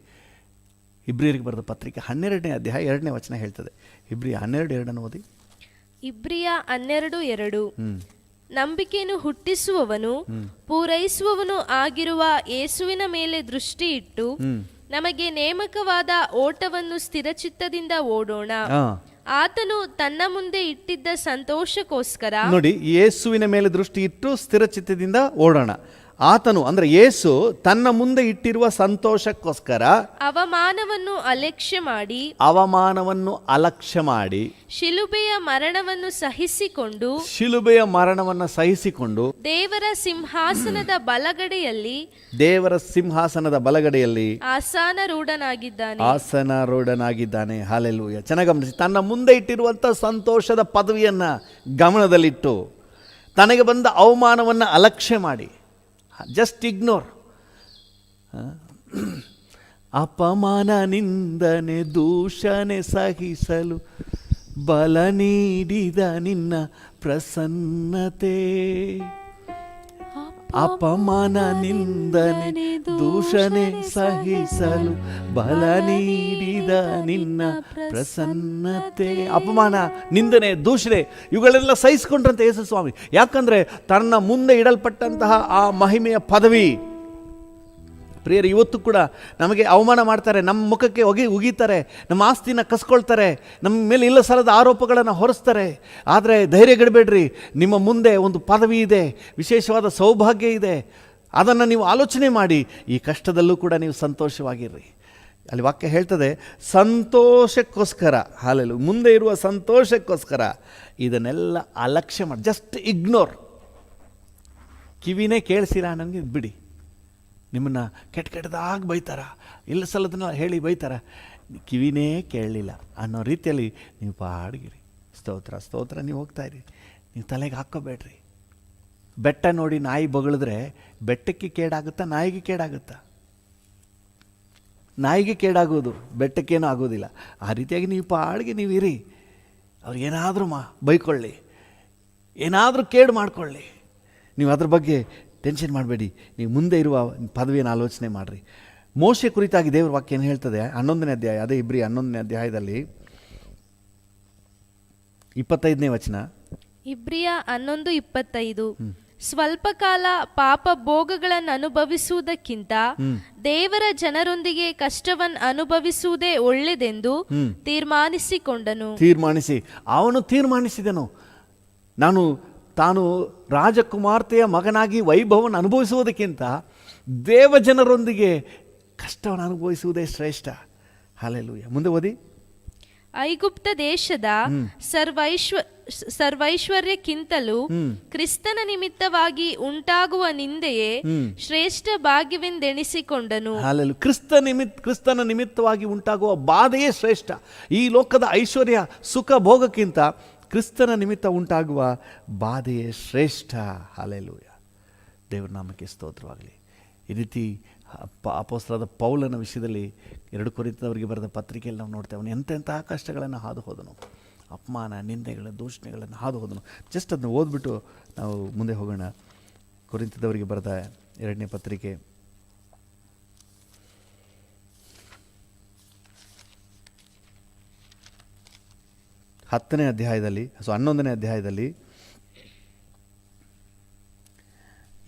ಇಬ್ರಿಯರಿಗೆ ಬರೆದ ಪತ್ರಿಕೆ 12ನೇ ಅಧ್ಯಾಯ 2ನೇ ವಚನ ಹೇಳ್ತದೆ. ಇಬ್ರಿಯ 12:2 ಓದಿ. ಇಬ್ರಿಯ 12:2. ನಂಬಿಕೆಯನ್ನು ಹುಟ್ಟಿಸುವವನು ಪೂರೈಸುವವನು ಆಗಿರುವ ಯೇಸುವಿನ ಮೇಲೆ ದೃಷ್ಟಿ ಇಟ್ಟು ನಮಗೆ ನೇಮಕವಾದ ಓಟವನ್ನು ಸ್ಥಿರಚಿತ್ತದಿಂದ ಓಡೋಣ. ಆತನು ತನ್ನ ಮುಂದೆ ಇಟ್ಟಿದ್ದ ಸಂತೋಷಕ್ಕೋಸ್ಕರ, ನೋಡಿ, ಯೇಸುವಿನ ಮೇಲೆ ದೃಷ್ಟಿ ಇಟ್ಟು ಸ್ಥಿರಚಿತ್ತದಿಂದ ಓಡೋಣ. ಆತನು ಅಂದರೆ ಯೇಸು ತನ್ನ ಮುಂದೆ ಇಟ್ಟಿರುವ ಸಂತೋಷಕ್ಕೋಸ್ಕರ ಅವಮಾನವನ್ನು ಅಲಕ್ಷ್ಯ ಮಾಡಿ ಶಿಲುಬೆಯ ಮರಣವನ್ನು ಸಹಿಸಿಕೊಂಡು ದೇವರ ಸಿಂಹಾಸನದ ಬಲಗಡೆಯಲ್ಲಿ ಆಸನಾರೂಢನಾಗಿದ್ದಾನೆ. ಹಲ್ಲೆಲೂಯಾ. ಚೆನ್ನಾಗಿ ಗಮನಿಸಿ, ತನ್ನ ಮುಂದೆ ಇಟ್ಟಿರುವಂಥ ಸಂತೋಷದ ಪದವಿಯನ್ನು ಗಮನದಲ್ಲಿಟ್ಟು ತನಗೆ ಬಂದ ಅವಮಾನವನ್ನು ಅಲಕ್ಷ್ಯ ಮಾಡಿ, ಜಸ್ಟ್ ಇಗ್ನೋರ್. ಅಪಮಾನ, ನಿಂದನೆ, ದೂಷಣೆ ಸಹಿಸಲು ಬಲ ನೀಡಿದ ನಿನ್ನ ಪ್ರಸನ್ನತೆ. ಅಪಮಾನ, ನಿಂದನೆ, ದೂಷಣೆ ಸಹಿಸಲು ಬಲ ನೀಡಿದ ನಿನ್ನ ಪ್ರಸನ್ನತೆ. ಅಪಮಾನ, ನಿಂದನೆ, ದೂಷಣೆ ಇವುಗಳೆಲ್ಲ ಸಹಿಸಿಕೊಂಡ್ರಂತೆ ಯೇಸು ಸ್ವಾಮಿ. ಯಾಕಂದರೆ ತನ್ನ ಮುಂದೆ ಇಡಲ್ಪಟ್ಟಂತಹ ಆ ಮಹಿಮೆಯ ಪದವಿ. ಪ್ರಿಯರು, ಇವತ್ತು ಕೂಡ ನಮಗೆ ಅವಮಾನ ಮಾಡ್ತಾರೆ, ನಮ್ಮ ಮುಖಕ್ಕೆ ಉಗಿತಾರೆ, ನಮ್ಮ ಆಸ್ತಿನ ಕಸ್ಕೊಳ್ತಾರೆ, ನಮ್ಮ ಮೇಲೆ ಇಲ್ಲ ಸಲ್ಲದ ಆರೋಪಗಳನ್ನು ಹೊರಿಸ್ತಾರೆ. ಆದರೆ ಧೈರ್ಯಗೆಡಬೇಡ್ರಿ, ನಿಮ್ಮ ಮುಂದೆ ಒಂದು ಪದವಿ ಇದೆ, ವಿಶೇಷವಾದ ಸೌಭಾಗ್ಯ ಇದೆ. ಅದನ್ನು ನೀವು ಆಲೋಚನೆ ಮಾಡಿ ಈ ಕಷ್ಟದಲ್ಲೂ ಕೂಡ ನೀವು ಸಂತೋಷವಾಗಿರ್ರಿ. ಅಲ್ಲಿ ವಾಕ್ಯ ಹೇಳ್ತದೆ, ಸಂತೋಷಕ್ಕೋಸ್ಕರ, ಹಾಲೆಲು ಮುಂದೆ ಇರುವ ಸಂತೋಷಕ್ಕೋಸ್ಕರ ಇದನ್ನೆಲ್ಲ ಅಲಕ್ಷ್ಯ ಮಾಡಿ, ಜಸ್ಟ್ ಇಗ್ನೋರ್. ಕಿವಿನೇ ಕೇಳಿಸಿರಾ ನನಗೆ ಬಿಡಿ. ನಿಮ್ಮನ್ನು ಕೆಟ್ಟದಾಗಿ ಬೈತಾರ, ಇಲ್ಲ ಸಲ್ಲದನ್ನ ಹೇಳಿ ಬೈತಾರ, ಕಿವಿನೇ ಕೇಳಲಿಲ್ಲ ಅನ್ನೋ ರೀತಿಯಲ್ಲಿ ನೀವು ಪಾಡಿಗಿರಿ. ಸ್ತೋತ್ರ ಸ್ತೋತ್ರ ನೀವು ಹೋಗ್ತಾಯಿರಿ. ನೀವು ತಲೆಗೆ ಹಾಕ್ಕೋಬೇಡ್ರಿ. ಬೆಟ್ಟ ನೋಡಿ ನಾಯಿ ಬಗಳಿದ್ರೆ ಬೆಟ್ಟಕ್ಕೆ ಕೇಡಾಗುತ್ತಾ, ನಾಯಿಗೆ ಕೇಡಾಗುತ್ತಾ? ನಾಯಿಗೆ ಕೇಡಾಗೋದು, ಬೆಟ್ಟಕ್ಕೇನೂ ಆಗೋದಿಲ್ಲ. ಆ ರೀತಿಯಾಗಿ ನೀವು ಪಾಡಿಗೆ ನೀವು ಇರಿ. ಅವ್ರು ಏನಾದರೂ ಬೈಕೊಳ್ಳಿ, ಏನಾದರೂ ಕೇಡು ಮಾಡಿಕೊಳ್ಳಿ, ನೀವು ಅದ್ರ ಬಗ್ಗೆ ಟೆನ್ಷನ್ ಮಾಡಬೇಡಿ. ನೀವು ಮುಂದೆ ಇರುವ ಪದವಿಯನ್ನು ಆಲೋಚನೆ ಮಾಡಿರಿ. ಮೋಶೆ ಕುರಿತಾಗಿ ದೇವರ ವಾಕ್ಯ ಏನು ಹೇಳ್ತದೆ? 11ನೇ ಅಧ್ಯಾಯ, ಅದೇ ಇಬ್ರಿ 11ನೇ ಅಧ್ಯಾಯದಲ್ಲಿ 25ನೇ ವಚನ. ಇಬ್ರಿಯ 11:25. ಸ್ವಲ್ಪ ಕಾಲ ಪಾಪ ಭೋಗಗಳನ್ನು ಅನುಭವಿಸುವುದಕ್ಕಿಂತ ದೇವರ ಜನರೊಂದಿಗೆ ಕಷ್ಟವನ್ನು ಅನುಭವಿಸುವುದೇ ಒಳ್ಳೆಯದೆಂದು ಅವನು ತೀರ್ಮಾನಿಸಿದನು. ತಾನು ರಾಜಕುಮಾರ್ತೆಯ ಮಗನಾಗಿ ವೈಭವವನ್ನು ಅನುಭವಿಸುವುದಕ್ಕಿಂತ ದೇವಜನರೊಂದಿಗೆ ಕಷ್ಟವನ್ನು ಅನುಭವಿಸುವುದೇ ಶ್ರೇಷ್ಠ. ಹಲ್ಲೆಲೂಯಾ. ಮುಂದೆ ಓದಿ. ಐಗುಪ್ತ ದೇಶದ ಸರ್ವೈಶ್ವರ್ಯಕ್ಕಿಂತಲೂ ಕ್ರಿಸ್ತನ ನಿಮಿತ್ತವಾಗಿ ಉಂಟಾಗುವ ನಿಂದೆಯೇ ಶ್ರೇಷ್ಠ ಭಾಗ್ಯವೆಂದೆಣಿಸಿಕೊಂಡನು. ಹಾಲೆಲೂಯ. ಕ್ರಿಸ್ತನ ನಿಮಿತ್ತವಾಗಿ ಉಂಟಾಗುವ ಬಾಧೆಯೇ ಶ್ರೇಷ್ಠ. ಈ ಲೋಕದ ಐಶ್ವರ್ಯ ಸುಖ ಭೋಗಕ್ಕಿಂತ ಕ್ರಿಸ್ತನ ನಿಮಿತ್ತ ಉಂಟಾಗುವ ಬಾಧೆಯೇ ಶ್ರೇಷ್ಠ. ಹಾಲೆಲೂಯ. ದೇವರ ನಾಮಕ್ಕೆ ಸ್ತೋತ್ರವಾಗಲಿ. ಈ ರೀತಿ ಅಪೊಸ್ತಲರಾದ ಪೌಲನ ವಿಷಯದಲ್ಲಿ 2 ಕೊರಿಂಥದವರಿಗೆ ಬರೆದ ಪತ್ರಿಕೆಯಲ್ಲಿ ನಾವು ನೋಡ್ತೇವೆ. ಅವನು ಎಂತೆಂತಹ ಕಷ್ಟಗಳನ್ನು ಹಾದು ಹೋದನು, ಅಪಮಾನ, ನಿಂದೆಗಳ, ದೂಷಣೆಗಳನ್ನು ಹಾದು ಹೋದನು. ಜಸ್ಟ್ ಅದನ್ನು ಓದ್ಬಿಟ್ಟು ನಾವು ಮುಂದೆ ಹೋಗೋಣ. ಕೊರಿಂಥದವರಿಗೆ ಬರೆದ 2ನೇ ಪತ್ರಿಕೆ 10ನೇ ಅಧ್ಯಾಯದಲ್ಲಿ 11ನೇ ಅಧ್ಯಾಯದಲ್ಲಿ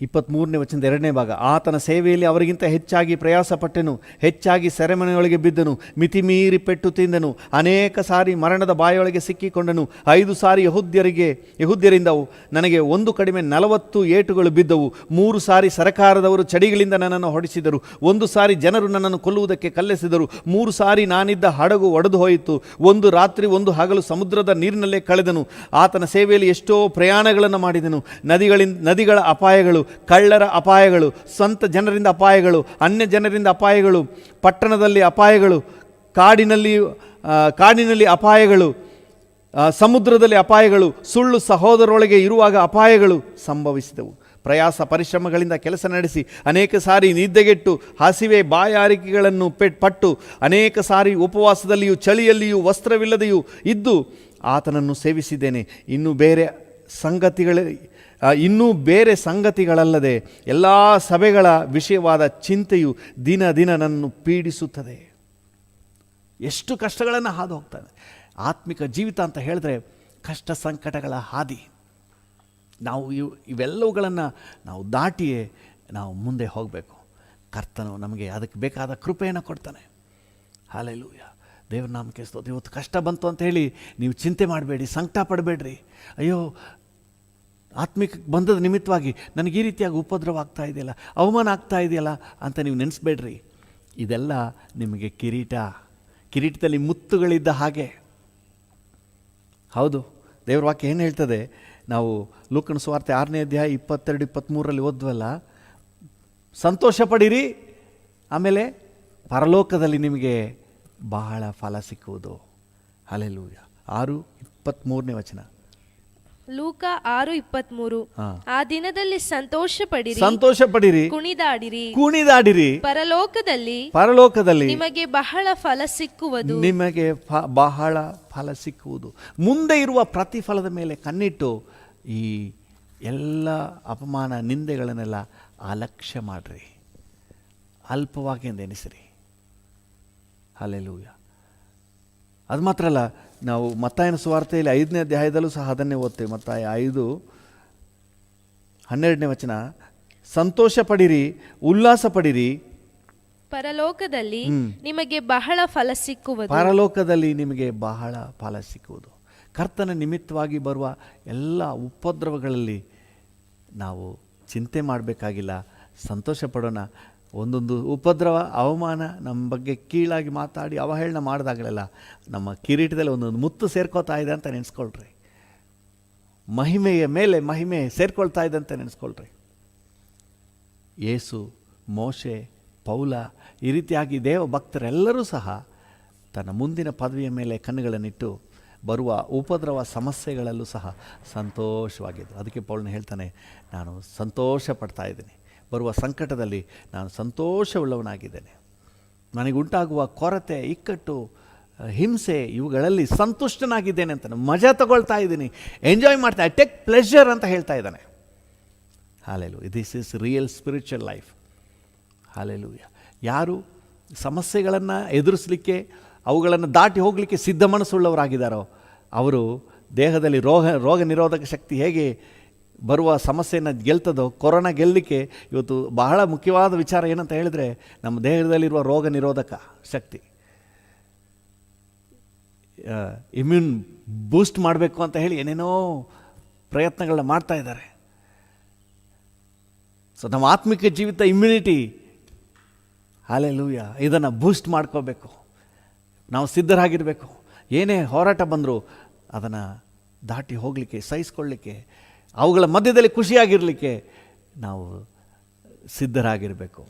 23ನೇ ವಚನದ 2ನೇ ಭಾಗ. ಆತನ ಸೇವೆಯಲ್ಲಿ ಅವರಿಗಿಂತ ಹೆಚ್ಚಾಗಿ ಪ್ರಯಾಸಪಟ್ಟೆನು, ಹೆಚ್ಚಾಗಿ ಸೆರೆಮನೆಯೊಳಗೆ ಬಿದ್ದನು, ಮಿತಿಮೀರಿ ಪೆಟ್ಟು ತಿಂದನು, ಅನೇಕ ಸಾರಿ ಮರಣದ ಬಾಯೊಳಗೆ ಸಿಕ್ಕಿಕೊಂಡನು. 5 ಸಾರಿ ಯಹೂದ್ಯರಿಂದ ನನಗೆ 1 ಕಡಿಮೆ 40 ಏಟುಗಳು ಬಿದ್ದವು. 3 ಸಾರಿ ಸರಕಾರದವರು ಚಡಿಗಳಿಂದ ನನ್ನನ್ನು ಹೊಡೆಸಿದರು. 1 ಸಾರಿ ಜನರು ನನ್ನನ್ನು ಕೊಲ್ಲುವುದಕ್ಕೆ ಕಲ್ಲೆಸೆದರು. 3 ಸಾರಿ ನಾನಿದ್ದ ಹಡಗು ಒಡೆದು ಹೋಯಿತು. 1 ರಾತ್ರಿ 1 ಹಗಲು ಸಮುದ್ರದ ನೀರಿನಲ್ಲೇ ಕಳೆದನು. ಆತನ ಸೇವೆಯಲ್ಲಿ ಎಷ್ಟೋ ಪ್ರಯಾಣಗಳನ್ನು ಮಾಡಿದನು. ನದಿಗಳ ಅಪಾಯಗಳು, ಕಳ್ಳರ ಅಪಾಯಗಳು, ಸ್ವಂತ ಜನರಿಂದ ಅಪಾಯಗಳು, ಅನ್ಯ ಜನರಿಂದ ಅಪಾಯಗಳು, ಪಟ್ಟಣದಲ್ಲಿ ಅಪಾಯಗಳು, ಕಾಡಿನಲ್ಲಿ ಅಪಾಯಗಳು, ಸಮುದ್ರದಲ್ಲಿ ಅಪಾಯಗಳು, ಸುಳ್ಳು ಸಹೋದರರೊಳಗೆ ಇರುವಾಗ ಅಪಾಯಗಳು ಸಂಭವಿಸಿದವು. ಪ್ರಯಾಸ ಪರಿಶ್ರಮಗಳಿಂದ ಕೆಲಸ ನಡೆಸಿ ಅನೇಕ ಸಾರಿ ನಿದ್ದೆಗೆಟ್ಟು ಹಸಿವೆ ಬಾಯಾರಿಕೆಗಳನ್ನು ಪಟ್ಟು ಅನೇಕ ಸಾರಿ ಉಪವಾಸದಲ್ಲಿಯೂ ಚಳಿಯಲ್ಲಿಯೂ ವಸ್ತ್ರವಿಲ್ಲದೆಯೂ ಇದ್ದು ಆತನನ್ನು ಸೇವಿಸಿದ್ದೇನೆ. ಇನ್ನೂ ಬೇರೆ ಸಂಗತಿಗಳಲ್ಲದೆ ಎಲ್ಲ ಸಭೆಗಳ ವಿಷಯವಾದ ಚಿಂತೆಯು ದಿನ ದಿನ ನನ್ನನ್ನು ಪೀಡಿಸುತ್ತದೆ. ಎಷ್ಟು ಕಷ್ಟಗಳನ್ನು ಹಾದು ಹೋಗ್ತಾನೆ. ಆತ್ಮಿಕ ಜೀವಿತ ಅಂತ ಹೇಳಿದ್ರೆ ಕಷ್ಟ ಸಂಕಟಗಳ ಹಾದಿ. ನಾವು ಇವೆಲ್ಲವುಗಳನ್ನು ನಾವು ದಾಟಿಯೇ ನಾವು ಮುಂದೆ ಹೋಗಬೇಕು. ಕರ್ತನು ನಮಗೆ ಅದಕ್ಕೆ ಬೇಕಾದ ಕೃಪೆಯನ್ನು ಕೊಡ್ತಾನೆ. ಹಾಲೆಲೂಯ. ದೇವ್ರ ನಾಮಕ್ಕೆ ಸ್ತೋತ್ರ. ಇವತ್ತು ಕಷ್ಟ ಬಂತು ಅಂತ ಹೇಳಿ ನೀವು ಚಿಂತೆ ಮಾಡಬೇಡಿ, ಸಂಕಟ ಪಡಬೇಡ್ರಿ. ಅಯ್ಯೋ, ಆತ್ಮಿಕ ಬಂಧದ ನಿಮಿತ್ತವಾಗಿ ನನಗೆ ಈ ರೀತಿಯಾಗಿ ಉಪದ್ರವ ಆಗ್ತಾ ಇದೆಯಲ್ಲ, ಅವಮಾನ ಆಗ್ತಾ ಇದೆಯಲ್ಲ ಅಂತ ನೀವು ನೆನೆಸ್ಬೇಡ್ರಿ. ಇದೆಲ್ಲ ನಿಮಗೆ ಕಿರೀಟದಲ್ಲಿ ಮುತ್ತುಗಳಿದ್ದ ಹಾಗೆ. ಹೌದು, ದೇವ್ರ ವಾಕ್ಯ ಏನು ಹೇಳ್ತದೆ? ನಾವು ಲೂಕನ ಸುವಾರ್ತೆ 6ನೇ ಅಧ್ಯಾಯ 22-23 ಓದ್ವಲ್ಲ, ಸಂತೋಷ ಪಡಿರಿ, ಆಮೇಲೆ ಪರಲೋಕದಲ್ಲಿ ನಿಮಗೆ ಬಹಳ ಫಲ ಸಿಕ್ಕುವುದು. ಹಲ್ಲೆಲೂಯಾ. 6:23 ವಚನ. ಲೂಕ 6:23. ಆ ದಿನದಲ್ಲಿ ಸಂತೋಷ ಪಡಿರಿ, ಕುಣಿದಾಡಿರಿ, ಪರಲೋಕದಲ್ಲಿ ನಿಮಗೆ ಬಹಳ ಫಲ ಸಿಕ್ಕುವುದು. ಮುಂದೆ ಇರುವ ಪ್ರತಿಫಲದ ಮೇಲೆ ಕಣ್ಣಿಟ್ಟು ಈ ಎಲ್ಲ ಅಪಮಾನ ನಿಂದೆಗಳನ್ನೆಲ್ಲ ಅಲಕ್ಷ್ಯ ಮಾಡ್ರಿ, ಅಲ್ಪವಾಗಿ ಎಂದು ಎನಿಸಿರಿ. ಹಲ್ಲೆಲೂಯಾ. ಅದು ಮಾತ್ರ ಅಲ್ಲ, ನಾವು ಮತ್ತಾಯನ ಸುವಾರ್ತೆಯಲ್ಲಿ 5ನೇ ಅಧ್ಯಾಯದಲ್ಲೂ ಸಹ ಅದನ್ನೇ ಓದ್ತೇವೆ. ಮತ್ತಾಯ 5:12 ವಚನ. ಸಂತೋಷ ಪಡಿರಿ, ಉಲ್ಲಾಸ ಪಡಿರಿ, ಪರಲೋಕದಲ್ಲಿ ನಿಮಗೆ ಬಹಳ ಫಲ ಸಿಕ್ಕುವುದು. ಕರ್ತನ ನಿಮಿತ್ತವಾಗಿ ಬರುವ ಎಲ್ಲ ಉಪದ್ರವಗಳಲ್ಲಿ ನಾವು ಚಿಂತೆ ಮಾಡಬೇಕಾಗಿಲ್ಲ, ಸಂತೋಷ ಪಡೋಣ. ಒಂದೊಂದು ಉಪದ್ರವ, ಅವಮಾನ, ನಮ್ಮ ಬಗ್ಗೆ ಕೀಳಾಗಿ ಮಾತಾಡಿ ಅವಹೇಳನ ಮಾಡಿದಾಗಲೆಲ್ಲ ನಮ್ಮ ಕಿರೀಟದಲ್ಲಿ ಒಂದೊಂದು ಮುತ್ತು ಸೇರ್ಕೋತಾ ಇದೆ ಅಂತ ನೆನೆಸ್ಕೊಳ್ರಿ. ಮಹಿಮೆಯ ಮೇಲೆ ಮಹಿಮೆ ಸೇರ್ಕೊಳ್ತಾ ಇದೆ ಅಂತ ನೆನೆಸ್ಕೊಳ್ರಿ. ಯೇಸು, ಮೋಶೆ, ಪೌಲ, ಈ ರೀತಿಯಾಗಿ ದೇವ ಭಕ್ತರೆಲ್ಲರೂ ಸಹ ತನ್ನ ಮುಂದಿನ ಪದವಿಯ ಮೇಲೆ ಕಣ್ಣುಗಳನ್ನಿಟ್ಟು ಬರುವ ಉಪದ್ರವ ಸಮಸ್ಯೆಗಳಲ್ಲೂ ಸಹ ಸಂತೋಷವಾಗಿದ್ದರು. ಅದಕ್ಕೆ ಪೌಲನು ಹೇಳ್ತಾನೆ, ನಾನು ಸಂತೋಷ ಪಡ್ತಾ ಇದ್ದೀನಿ, ಬರುವ ಸಂಕಟದಲ್ಲಿ ನಾನು ಸಂತೋಷವುಳ್ಳವನಾಗಿದ್ದೇನೆ. ನನಗುಂಟಾಗುವ ಕೊರತೆ, ಇಕ್ಕಟ್ಟು, ಹಿಂಸೆ ಇವುಗಳಲ್ಲಿ ಸಂತುಷ್ಟನಾಗಿದ್ದೇನೆ ಅಂತ ಮಜಾ ತಗೊಳ್ತಾ ಇದ್ದೀನಿ, ಎಂಜಾಯ್ ಮಾಡ್ತಾ, ಐ ಟೇಕ್ ಪ್ಲೆಷರ್ ಅಂತ ಹೇಳ್ತಾ ಇದ್ದಾನೆ. Hallelujah. This is real spiritual life. Hallelujah. ಯಾರು ಸಮಸ್ಯೆಗಳನ್ನು ಎದುರಿಸಲಿಕ್ಕೆ, ಅವುಗಳನ್ನು ದಾಟಿ ಹೋಗಲಿಕ್ಕೆ ಸಿದ್ಧ ಮನಸ್ಸುಳ್ಳವರಾಗಿದ್ದಾರೋ ಅವರು ದೇಹದಲ್ಲಿ ರೋಗ ನಿರೋಧಕ ಶಕ್ತಿ ಹೇಗೆ ಬರುವ ಸಮಸ್ಯೆಯನ್ನು ಗೆಲ್ತದೋ, ಕೊರೋನಾ ಗೆಲ್ಲಲಿಕ್ಕೆ ಇವತ್ತು ಬಹಳ ಮುಖ್ಯವಾದ ವಿಚಾರ ಏನಂತ ಹೇಳಿದರೆ ನಮ್ಮ ದೇಹದಲ್ಲಿರುವ ರೋಗ ನಿರೋಧಕ ಶಕ್ತಿ, ಇಮ್ಯೂನ್ ಬೂಸ್ಟ್ ಮಾಡಬೇಕು ಅಂತ ಹೇಳಿ ಏನೇನೋ ಪ್ರಯತ್ನಗಳನ್ನ ಮಾಡ್ತಾ ಇದ್ದಾರೆ. ಸೊ ನಮ್ಮ ಆತ್ಮಿಕ ಜೀವಿತ ಇಮ್ಯುನಿಟಿ, ಹಲ್ಲೆಲೂಯಾ, ಇದನ್ನು ಬೂಸ್ಟ್ ಮಾಡ್ಕೋಬೇಕು. ನಾವು ಸಿದ್ಧರಾಗಿರಬೇಕು. ಏನೇ ಹೋರಾಟ ಬಂದರೂ ಅದನ್ನು ದಾಟಿ ಹೋಗಲಿಕ್ಕೆ, ಸಹಿಸ್ಕೊಳ್ಳಿಕ್ಕೆ, ಅವುಗಳ ಮಧ್ಯದಲ್ಲಿ ಖುಷಿಯಾಗಿರಲಿಕ್ಕೆ ನಾವು ಸಿದ್ಧರಾಗಿರಬೇಕು.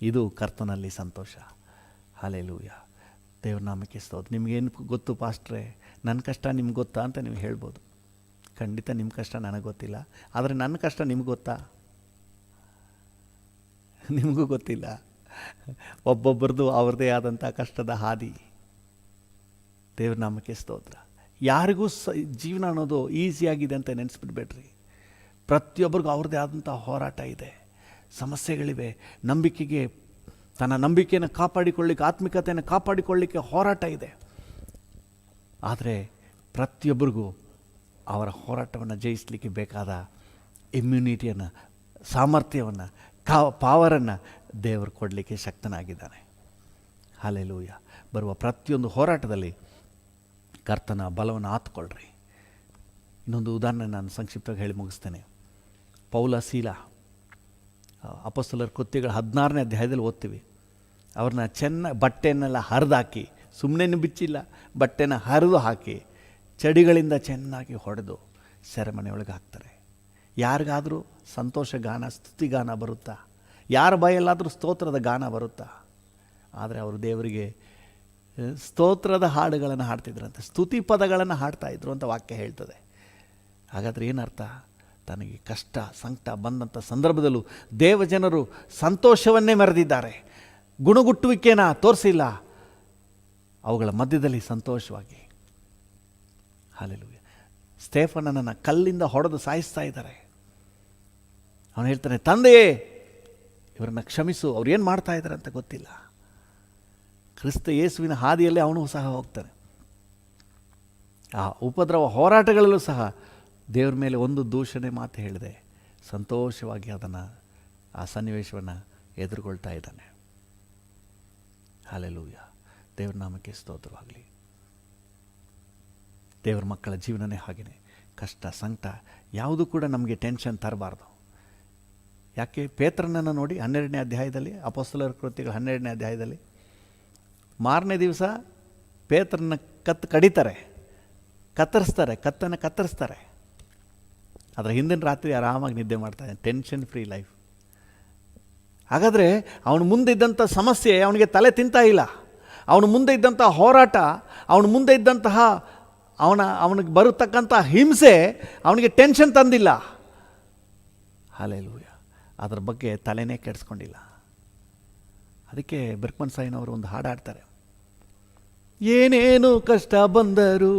ಇದು ಕರ್ತನಲ್ಲಿ ಸಂತೋಷ. ಹಲ್ಲೆಲೂಯ. ದೇವ್ರ ನಾಮಕ್ಕೆ ಸ್ತೋತ್ರ. ನಿಮಗೇನು ಗೊತ್ತು ಪಾಸ್ಟ್ರೇ, ನನ್ನ ಕಷ್ಟ ನಿಮ್ಗೆ ಗೊತ್ತಾ ಅಂತ ನೀವು ಹೇಳ್ಬೋದು. ಖಂಡಿತ ನಿಮ್ಮ ಕಷ್ಟ ನನಗೆ ಗೊತ್ತಿಲ್ಲ, ಆದರೆ ನನ್ನ ಕಷ್ಟ ನಿಮ್ಗೆ ಗೊತ್ತಾ? ನಿಮಗೂ ಗೊತ್ತಿಲ್ಲ. ಒಬ್ಬೊಬ್ಬರದು ಅವ್ರದ್ದೇ ಆದಂಥ ಕಷ್ಟದ ಹಾದಿ. ದೇವ್ರ ನಾಮಕ್ಕೆ ಸ್ತೋತ್ರ. ಯಾರಿಗೂ ಜೀವನ ಅನ್ನೋದು ಈಸಿಯಾಗಿದೆ ಅಂತ ನೆನೆಸ್ಬಿಡ್ಬೇಡ್ರಿ. ಪ್ರತಿಯೊಬ್ಬರಿಗೂ ಅವ್ರದ್ದೇ ಆದಂಥ ಹೋರಾಟ ಇದೆ, ಸಮಸ್ಯೆಗಳಿವೆ. ತನ್ನ ನಂಬಿಕೆಯನ್ನು ಕಾಪಾಡಿಕೊಳ್ಳಿಕ್ಕೆ, ಆತ್ಮಿಕತೆಯನ್ನು ಕಾಪಾಡಿಕೊಳ್ಳಿಕ್ಕೆ ಹೋರಾಟ ಇದೆ. ಆದರೆ ಪ್ರತಿಯೊಬ್ಬರಿಗೂ ಅವರ ಹೋರಾಟವನ್ನು ಜಯಿಸಲಿಕ್ಕೆ ಬೇಕಾದ ಇಮ್ಯುನಿಟಿಯನ್ನು, ಸಾಮರ್ಥ್ಯವನ್ನು, ಪವರನ್ನು ದೇವರು ಕೊಡಲಿಕ್ಕೆ ಶಕ್ತನಾಗಿದ್ದಾನೆ. ಹಲ್ಲೆಲೂಯ. ಬರುವ ಪ್ರತಿಯೊಂದು ಹೋರಾಟದಲ್ಲಿ ಕರ್ತನ ಬಲವನ್ನು ಆತ್ಕೊಳ್ರಿ. ಇನ್ನೊಂದು ಉದಾಹರಣೆ ನಾನು ಸಂಕ್ಷಿಪ್ತವಾಗಿ ಹೇಳಿ ಮುಗಿಸ್ತೇನೆ. ಪೌಲ ಸೀಲ, ಅಪೊಸ್ತಲರ ಕೃತ್ಯಗಳ 16ನೇ ಅಧ್ಯಾಯದಲ್ಲಿ ಓದ್ತೀವಿ. ಅವ್ರನ್ನ ಬಟ್ಟೆಯನ್ನೆಲ್ಲ ಹರಿದಾಕಿ, ಸುಮ್ಮನೆ ಬಿಚ್ಚಿಲ್ಲ, ಬಟ್ಟೆನ ಹರಿದು ಹಾಕಿ ಚಡಿಗಳಿಂದ ಚೆನ್ನಾಗಿ ಹೊಡೆದು ಸೆರೆಮನೆಯೊಳಗೆ ಹಾಕ್ತಾರೆ. ಯಾರಿಗಾದರೂ ಸಂತೋಷ ಗಾನ, ಸ್ತುತಿ ಗಾನ ಬರುತ್ತಾ? ಯಾರ ಬಾಯಲ್ಲಾದರೂ ಸ್ತೋತ್ರದ ಗಾನ ಬರುತ್ತಾ? ಆದರೆ ಅವರು ದೇವರಿಗೆ ಸ್ತೋತ್ರದ ಹಾಡುಗಳನ್ನು ಹಾಡ್ತಿದ್ರಂತೆ, ಸ್ತುತಿ ಪದಗಳನ್ನು ಹಾಡ್ತಾಯಿದ್ರು ಅಂತ ವಾಕ್ಯ ಹೇಳ್ತದೆ. ಹಾಗಾದರೆ ಏನರ್ಥ? ತನಗೆ ಕಷ್ಟ ಸಂಕಟ ಬಂದಂಥ ಸಂದರ್ಭದಲ್ಲೂ ದೇವಜನರು ಸಂತೋಷವನ್ನೇ ಮೆರೆದಿದ್ದಾರೆ, ಗುಣಗುಟ್ಟುವಿಕೆನ ತೋರಿಸಿಲ್ಲ. ಅವುಗಳ ಮಧ್ಯದಲ್ಲಿ ಸಂತೋಷವಾಗಿ. ಹಲ್ಲೆಲೂಯ. ಸ್ಟೇಫನನನ್ನು ಕಲ್ಲಿಂದ ಹೊಡೆದು ಸಾಯಿಸ್ತಾ ಇದ್ದಾರೆ. ಅವನು ಹೇಳ್ತಾನೆ, ತಂದೆಯೇ ಇವರನ್ನು ಕ್ಷಮಿಸು, ಅವ್ರು ಏನು ಮಾಡ್ತಾ ಇದ್ದಾರೆ ಅಂತ ಗೊತ್ತಿಲ್ಲ. ಕ್ರಿಸ್ತ ಯೇಸುವಿನ ಹಾದಿಯಲ್ಲೇ ಅವನು ಸಹ ಹೋಗ್ತಾನೆ. ಆ ಉಪದ್ರವ ಹೋರಾಟಗಳಲ್ಲೂ ಸಹ ದೇವ್ರ ಮೇಲೆ ಒಂದು ದೂಷಣೆ ಮಾತು ಹೇಳಿದೆ, ಸಂತೋಷವಾಗಿ ಅದನ್ನು, ಆ ಸನ್ನಿವೇಶವನ್ನು ಎದುರುಗೊಳ್ತಾ ಇದ್ದಾನೆ. ಹಲ್ಲೆಲೂಯ. ದೇವ್ರ ನಾಮಕ್ಕೆ ಸ್ತೋತ್ರವಾಗಲಿ. ದೇವ್ರ ಮಕ್ಕಳ ಜೀವನನೇ ಹಾಗೆಯೇ. ಕಷ್ಟ ಸಂಕಟ ಯಾವುದೂ ಕೂಡ ನಮಗೆ ಟೆನ್ಷನ್ ತರಬಾರ್ದು. ಯಾಕೆ? ಪೇತ್ರನನ್ನು ನೋಡಿ 12ನೇ ಅಧ್ಯಾಯದಲ್ಲಿ, ಅಪೊಸ್ತಲರ ಕೃತ್ಯಗಳ 12ನೇ ಅಧ್ಯಾಯದಲ್ಲಿ, ಮಾರನೇ ದಿವಸ ಪೇತ್ರನ ಕಡಿತಾರೆ, ಕತ್ತನ್ನು ಕತ್ತರಿಸ್ತಾರೆ. ಅದರ ಹಿಂದಿನ ರಾತ್ರಿ ಆರಾಮಾಗಿ ನಿದ್ದೆ ಮಾಡ್ತಾನೆ, ಟೆನ್ಷನ್ ಫ್ರೀ ಲೈಫ್. ಹಾಗಾದರೆ ಅವನ ಮುಂದೆ ಇದ್ದಂಥ ಸಮಸ್ಯೆ ಅವನಿಗೆ ತಲೆ ತಿಂತಾ ಇಲ್ಲ. ಅವನ ಮುಂದೆ ಇದ್ದಂಥ ಹೋರಾಟ, ಅವನ ಮುಂದೆ ಇದ್ದಂತಹ ಅವನಿಗೆ ಬರತಕ್ಕಂಥ ಹಿಂಸೆ ಅವನಿಗೆ ಟೆನ್ಷನ್ ತಂದಿಲ್ಲ. ಹಲ್ಲೆಲೂಯ. ಅದರ ಬಗ್ಗೆ ತಲೆನೇ ಕೆಡಿಸ್ಕೊಂಡಿಲ್ಲ. ಅದಕ್ಕೆ ಬರ್ಕ್ಮನ್ ಸಾಯಿನವರು ಒಂದು ಹಾಡಾಡ್ತಾರೆ, ಏನೇನು ಕಷ್ಟ ಬಂದರೂ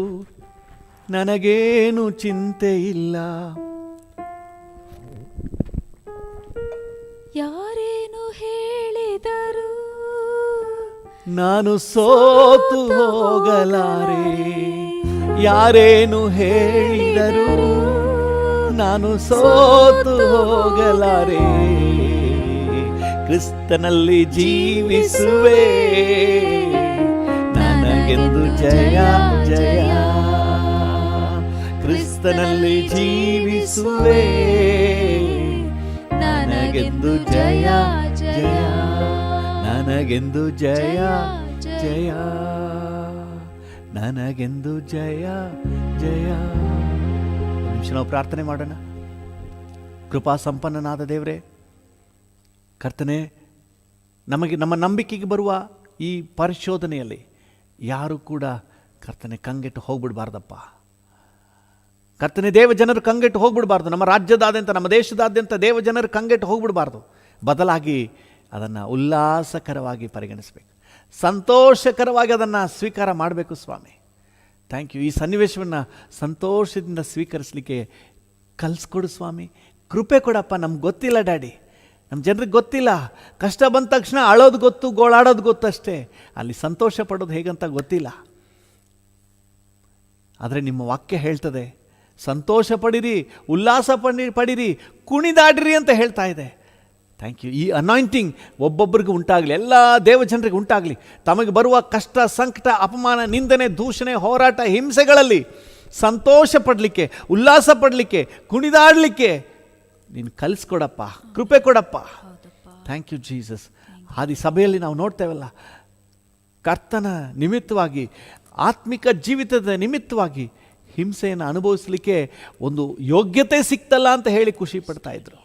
ನನಗೇನು ಚಿಂತೆ ಇಲ್ಲ, ಯಾರೇನು ಹೇಳಿದರು ನಾನು ಸೋತು ಹೋಗಲಾರೆ, ಯಾರೇನು ಹೇಳಿದರು ನಾನು ಸೋತು ಹೋಗಲಾರೆ, ಕ್ರಿಸ್ತನಲ್ಲಿ ಜೀವಿಸುವೆ, ನನಗೆಂದು ಜಯ ಜಯ, ಕ್ರಿಸ್ತನಲ್ಲಿ ಜೀವಿಸುವೆ, ನನಗೆಂದು ಜಯ ಜಯ, ನನಗೆಂದು ಜಯ ಜಯ, ನನಗೆಂದು ಜಯ ಜಯ. ನಿಮಿಷ ನಾವು ಪ್ರಾರ್ಥನೆ ಮಾಡೋಣ. ಕೃಪಾ ಸಂಪನ್ನನಾದ ದೇವರೇ, ಕರ್ತನೆ, ನಮಗೆ ನಮ್ಮ ನಂಬಿಕೆಗೆ ಬರುವ ಈ ಪರಿಶೋಧನೆಯಲ್ಲಿ ಯಾರು ಕೂಡ ಕರ್ತನೆ ಕಂಗೆಟ್ಟು ಹೋಗ್ಬಿಡ್ಬಾರ್ದಪ್ಪ. ಕರ್ತನೆ, ದೇವಜನರು ಕಂಗೆಟ್ಟು ಹೋಗ್ಬಿಡ್ಬಾರ್ದು. ನಮ್ಮ ರಾಜ್ಯದಾದ್ಯಂತ, ನಮ್ಮ ದೇಶದಾದ್ಯಂತ ದೇವಜನರು ಕಂಗೆಟ್ಟು ಹೋಗ್ಬಿಡ್ಬಾರ್ದು. ಬದಲಾಗಿ ಅದನ್ನು ಉಲ್ಲಾಸಕರವಾಗಿ ಪರಿಗಣಿಸಬೇಕು, ಸಂತೋಷಕರವಾಗಿ ಅದನ್ನು ಸ್ವೀಕಾರ ಮಾಡಬೇಕು. ಸ್ವಾಮಿ, ಥ್ಯಾಂಕ್ ಯು. ಈ ಸನ್ನಿವೇಶವನ್ನು ಸಂತೋಷದಿಂದ ಸ್ವೀಕರಿಸಲಿಕ್ಕೆ ಕಲಿಸ್ಕೊಡು ಸ್ವಾಮಿ. ಕೃಪೆ ಕೊಡಪ್ಪ. ನಮ್ಗೆ ಗೊತ್ತಿಲ್ಲ ಡ್ಯಾಡಿ, ನಮ್ಮ ಜನರಿಗೆ ಗೊತ್ತಿಲ್ಲ. ಕಷ್ಟ ಬಂದ ತಕ್ಷಣ ಅಳೋದು ಗೊತ್ತು, ಗೋಳಾಡೋದು ಗೊತ್ತಷ್ಟೇ. ಅಲ್ಲಿ ಸಂತೋಷ ಪಡೋದು ಹೇಗಂತ ಗೊತ್ತಿಲ್ಲ. ಆದರೆ ನಿಮ್ಮ ವಾಕ್ಯ ಹೇಳ್ತದೆ, ಸಂತೋಷ ಪಡಿರಿ, ಉಲ್ಲಾಸ ಪಡಿರಿ, ಕುಣಿದಾಡಿರಿ ಅಂತ ಹೇಳ್ತಾ ಇದೆ. Thank you. ಈ ಅನಾಯಿಂಟಿಂಗ್ ಒಬ್ಬೊಬ್ಬರಿಗೂ ಉಂಟಾಗಲಿ, ಎಲ್ಲ ದೇವಜನರಿಗೆ ಉಂಟಾಗಲಿ. ತಮಗೆ ಬರುವ ಕಷ್ಟ ಸಂಕಟ, ಅಪಮಾನ, ನಿಂದನೆ, ದೂಷಣೆ, ಹೋರಾಟ, ಹಿಂಸೆಗಳಲ್ಲಿ ಸಂತೋಷ ಪಡಲಿಕ್ಕೆ, ಉಲ್ಲಾಸ ಪಡಲಿಕ್ಕೆ, ಕುಣಿದಾಡಲಿಕ್ಕೆ ನೀನು ಕಲಿಸ್ಕೊಡಪ್ಪ, ಕೃಪೆ ಕೊಡಪ್ಪ. Thank you Jesus. ಆದಿ ಸಭೆಯಲ್ಲಿ ನಾವು ನೋಡ್ತೇವಲ್ಲ, ಕರ್ತನ ನಿಮಿತ್ತವಾಗಿ ಆತ್ಮಿಕ ಜೀವಿತದ ನಿಮಿತ್ತವಾಗಿ ಹಿಂಸೆಯನ್ನು ಅನುಭವಿಸಲಿಕ್ಕೆ ಒಂದು ಯೋಗ್ಯತೆ ಸಿಕ್ತಲ್ಲ ಅಂತ ಹೇಳಿ ಖುಷಿ ಪಡ್ತಾಯಿದ್ರು,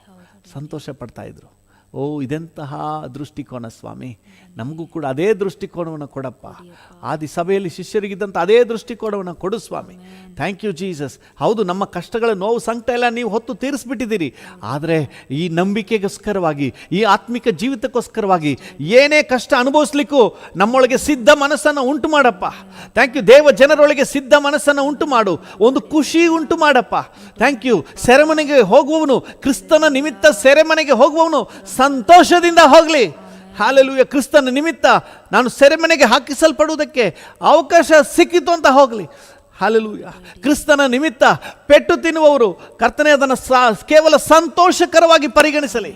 ಸಂತೋಷ ಪಡ್ತಾಯಿದ್ರು. ಓ, ಇದೆಂತಹ ದೃಷ್ಟಿಕೋನ ಸ್ವಾಮಿ, ನಮಗೂ ಕೂಡ ಅದೇ ದೃಷ್ಟಿಕೋನವನ್ನು ಕೊಡಪ್ಪ. ಆದಿ ಸಭೆಯಲ್ಲಿ ಶಿಷ್ಯರಿಗಿದ್ದಂಥ ಅದೇ ದೃಷ್ಟಿಕೋನವನ್ನು ಕೊಡು ಸ್ವಾಮಿ. Thank you Jesus. ಹೌದು, ನಮ್ಮ ಕಷ್ಟಗಳ ನೋವು ಸಂಕಟ ಎಲ್ಲ ನೀವು ಹೊತ್ತು ತೀರಿಸ್ಬಿಟ್ಟಿದ್ದೀರಿ. ಆದರೆ ಈ ನಂಬಿಕೆಗೋಸ್ಕರವಾಗಿ, ಈ ಆತ್ಮಿಕ ಜೀವಿತಕ್ಕೋಸ್ಕರವಾಗಿ ಏನೇ ಕಷ್ಟ ಅನುಭವಿಸ್ಲಿಕ್ಕೂ ನಮ್ಮೊಳಗೆ ಸಿದ್ಧ ಮನಸ್ಸನ್ನು ಉಂಟು ಮಾಡಪ್ಪ. Thank you. ದೇವ ಜನರೊಳಗೆ ಸಿದ್ಧ ಮನಸ್ಸನ್ನು ಉಂಟು ಮಾಡು, ಒಂದು ಖುಷಿ ಉಂಟು ಮಾಡಪ್ಪ. Thank you. ಸೆರೆಮನೆಗೆ ಹೋಗುವವನು, ಕ್ರಿಸ್ತನ ನಿಮಿತ್ತ ಸೆರೆಮನೆಗೆ ಹೋಗುವವನು ಸಂತೋಷದಿಂದ ಹೋಗಲಿ. ಹಾಲೆಲೂಯ. ಕ್ರಿಸ್ತನ ನಿಮಿತ್ತ ನಾನು ಸೆರೆಮನೆಗೆ ಹಾಕಿಸಲ್ಪಡುವುದಕ್ಕೆ ಅವಕಾಶ ಸಿಕ್ಕಿತು ಅಂತ ಹೋಗಲಿ. ಹಾಲೆಲೂಯ. ಕ್ರಿಸ್ತನ ನಿಮಿತ್ತ ಪೆಟ್ಟು ತಿನ್ನುವವರು ಕರ್ತನೇ ಅದನ್ನು ಕೇವಲ ಸಂತೋಷಕರವಾಗಿ ಪರಿಗಣಿಸಲಿ.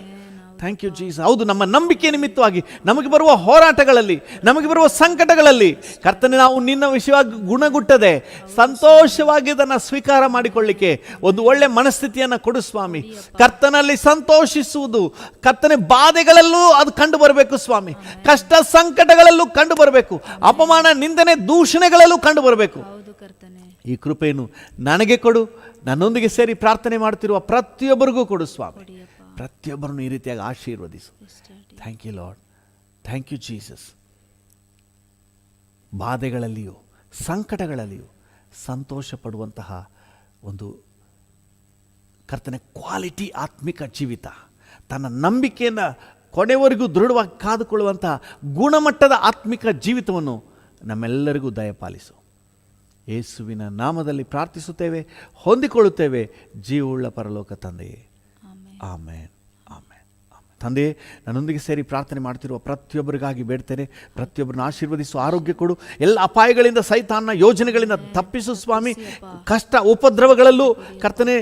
Thank you Jesus. ಹೌದು, ನಮ್ಮ ನಂಬಿಕೆ ನಿಮಿತ್ತವಾಗಿ ನಮಗೆ ಬರುವ ಹೋರಾಟಗಳಲ್ಲಿ, ನಮಗೆ ಬರುವ ಸಂಕಟಗಳಲ್ಲಿ ಕರ್ತನೇ, ನಾವು ನಿನ್ನ ವಿಷಯವಾಗಿ ಗುಣಗುಟ್ಟದೆ ಸಂತೋಷವಾಗಿ ಇದನ್ನು ಸ್ವೀಕಾರ ಮಾಡಿಕೊಳ್ಳಿಕ್ಕೆ ಒಂದು ಒಳ್ಳೆ ಮನಸ್ಥಿತಿಯನ್ನು ಕೊಡು ಸ್ವಾಮಿ. ಕರ್ತನಲ್ಲಿ ಸಂತೋಷಿಸುವುದು, ಕರ್ತನೆ ಬಾಧೆಗಳಲ್ಲೂ ಅದು ಕಂಡು ಬರಬೇಕು ಸ್ವಾಮಿ. ಕಷ್ಟ ಸಂಕಟಗಳಲ್ಲೂ ಕಂಡು ಬರಬೇಕು, ಅಪಮಾನ ನಿಂದನೆ ದೂಷಣೆಗಳಲ್ಲೂ ಕಂಡು ಬರಬೇಕು. ಈ ಕೃಪೆಯನ್ನು ನನಗೆ ಕೊಡು, ನನ್ನೊಂದಿಗೆ ಸೇರಿ ಪ್ರಾರ್ಥನೆ ಮಾಡ್ತಿರುವ ಪ್ರತಿಯೊಬ್ಬರಿಗೂ ಕೊಡು ಸ್ವಾಮಿ. ಪ್ರತಿಯೊಬ್ಬರನ್ನು ಈ ರೀತಿಯಾಗಿ ಆಶೀರ್ವದಿಸು. Thank you Lord. Thank you Jesus. ಬಾಧೆಗಳಲ್ಲಿಯೂ ಸಂಕಟಗಳಲ್ಲಿಯೂ ಸಂತೋಷ ಪಡುವಂತಹ ಒಂದು ಕರ್ತನೆ ಕ್ವಾಲಿಟಿ ಆತ್ಮಿಕ ಜೀವಿತ, ತನ್ನ ನಂಬಿಕೆಯನ್ನು ಕೊನೆವರೆಗೂ ದೃಢವಾಗಿ ಕಾದುಕೊಳ್ಳುವಂತಹ ಗುಣಮಟ್ಟದ ಆತ್ಮಿಕ ಜೀವಿತವನ್ನು ನಮ್ಮೆಲ್ಲರಿಗೂ ದಯಪಾಲಿಸು. ಯೇಸುವಿನ ನಾಮದಲ್ಲಿ ಪ್ರಾರ್ಥಿಸುತ್ತೇವೆ, ಹೊಂದಿಕೊಳ್ಳುತ್ತೇವೆ ಜೀವವುಳ್ಳ ಪರಲೋಕ ತಂದೆಯೇ. ಆಮೇನ್, ಆಮೇನ್, ಆಮೇನ್. ತಂದೆಯೇ, ನನ್ನೊಂದಿಗೆ ಸೇರಿ ಪ್ರಾರ್ಥನೆ ಮಾಡ್ತಿರುವ ಪ್ರತಿಯೊಬ್ಬರಿಗಾಗಿ ಬೇಡ್ತೇನೆ. ಪ್ರತಿಯೊಬ್ಬರನ್ನ ಆಶೀರ್ವದಿಸು, ಆರೋಗ್ಯ ಕೊಡು, ಎಲ್ಲ ಅಪಾಯಗಳಿಂದ, ಸೈತಾನ್ನ ಯೋಜನೆಗಳಿಂದ ತಪ್ಪಿಸು ಸ್ವಾಮಿ. ಕಷ್ಟ ಉಪದ್ರವಗಳಲ್ಲೂ ಕರ್ತನೆ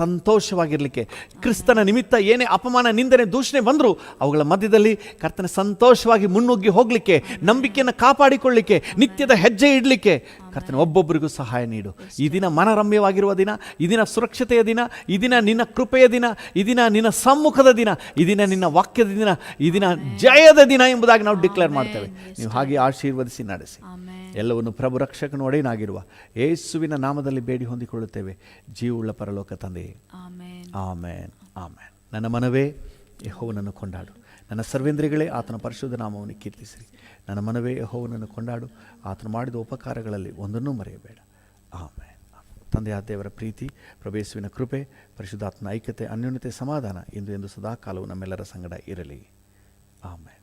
ಸಂತೋಷವಾಗಿರಲಿಕ್ಕೆ, ಕ್ರಿಸ್ತನ ನಿಮಿತ್ತ ಏನೇ ಅಪಮಾನ ನಿಂದನೆ ದೂಷಣೆ ಬಂದರೂ ಅವುಗಳ ಮಧ್ಯದಲ್ಲಿ ಕರ್ತನೆ ಸಂತೋಷವಾಗಿ ಮುನ್ನುಗ್ಗಿ ಹೋಗಲಿಕ್ಕೆ, ನಂಬಿಕೆಯನ್ನು ಕಾಪಾಡಿಕೊಳ್ಳಲಿಕ್ಕೆ, ನಿತ್ಯದ ಹೆಜ್ಜೆ ಇಡಲಿಕ್ಕೆ ಕರ್ತನೆ ಒಬ್ಬೊಬ್ಬರಿಗೂ ಸಹಾಯ ನೀಡು. ಈ ದಿನ ಮನರಮ್ಯವಾಗಿರುವ ದಿನ, ಈ ದಿನ ಸುರಕ್ಷತೆಯ ದಿನ, ಈ ದಿನ ನಿನ್ನ ಕೃಪೆಯ ದಿನ, ಈ ದಿನ ನಿನ್ನ ಸಮ್ಮುಖದ ದಿನ, ಈ ದಿನ ನಿನ್ನ ವಾಕ್ಯದ ದಿನ, ಈ ದಿನ ಜಯದ ದಿನ ಎಂಬುದಾಗಿ ನಾವು ಡಿಕ್ಲೇರ್ ಮಾಡ್ತೇವೆ. ನೀವು ಹಾಗೆ ಆಶೀರ್ವದಿಸಿ ನಡೆಸಿ. ಎಲ್ಲವನ್ನು ಪ್ರಭು ರಕ್ಷಕನು ಒಡೆಯನಾಗಿರುವ ಯೇಸುವಿನ ನಾಮದಲ್ಲಿ ಬೇಡಿ ಹೊಂದಿಕೊಳ್ಳುತ್ತೇವೆ ಜೀವವುಳ್ಳ ಪರಲೋಕ ತಂದೆಯೇ. ಆಮೇನ್, ಆಮೇನ್. ನನ್ನ ಮನವೇ ಯೆಹೋವನನ್ನು ಕೊಂಡಾಡು, ನನ್ನ ಸರ್ವೇಂದ್ರಿಗಳೇ ಆತನ ಪರಿಶುದ್ಧ ನಾಮವನ್ನು ಕೀರ್ತಿಸಿರಿ. ನನ್ನ ಮನವೇ ಯೆಹೋವನನ್ನು ಕೊಂಡಾಡು, ಆತನು ಮಾಡಿದ ಉಪಕಾರಗಳಲ್ಲಿ ಒಂದನ್ನೂ ಮರೆಯಬೇಡ. ಆಮೇನ್. ತಂದೆಯಾದ ದೇವರ ಪ್ರೀತಿ, ಪ್ರಭು ಯೇಸುವಿನ ಕೃಪೆ, ಪರಿಶುದ್ಧಾತ್ಮನ ಐಕ್ಯತೆ, ಅನ್ಯೋನ್ಯತೆ, ಸಮಾಧಾನ ಇಂದು ಎಂದು ಸದಾ ಕಾಲವು ನಮ್ಮೆಲ್ಲರ ಸಂಗಡ ಇರಲಿ. ಆಮೇನ್.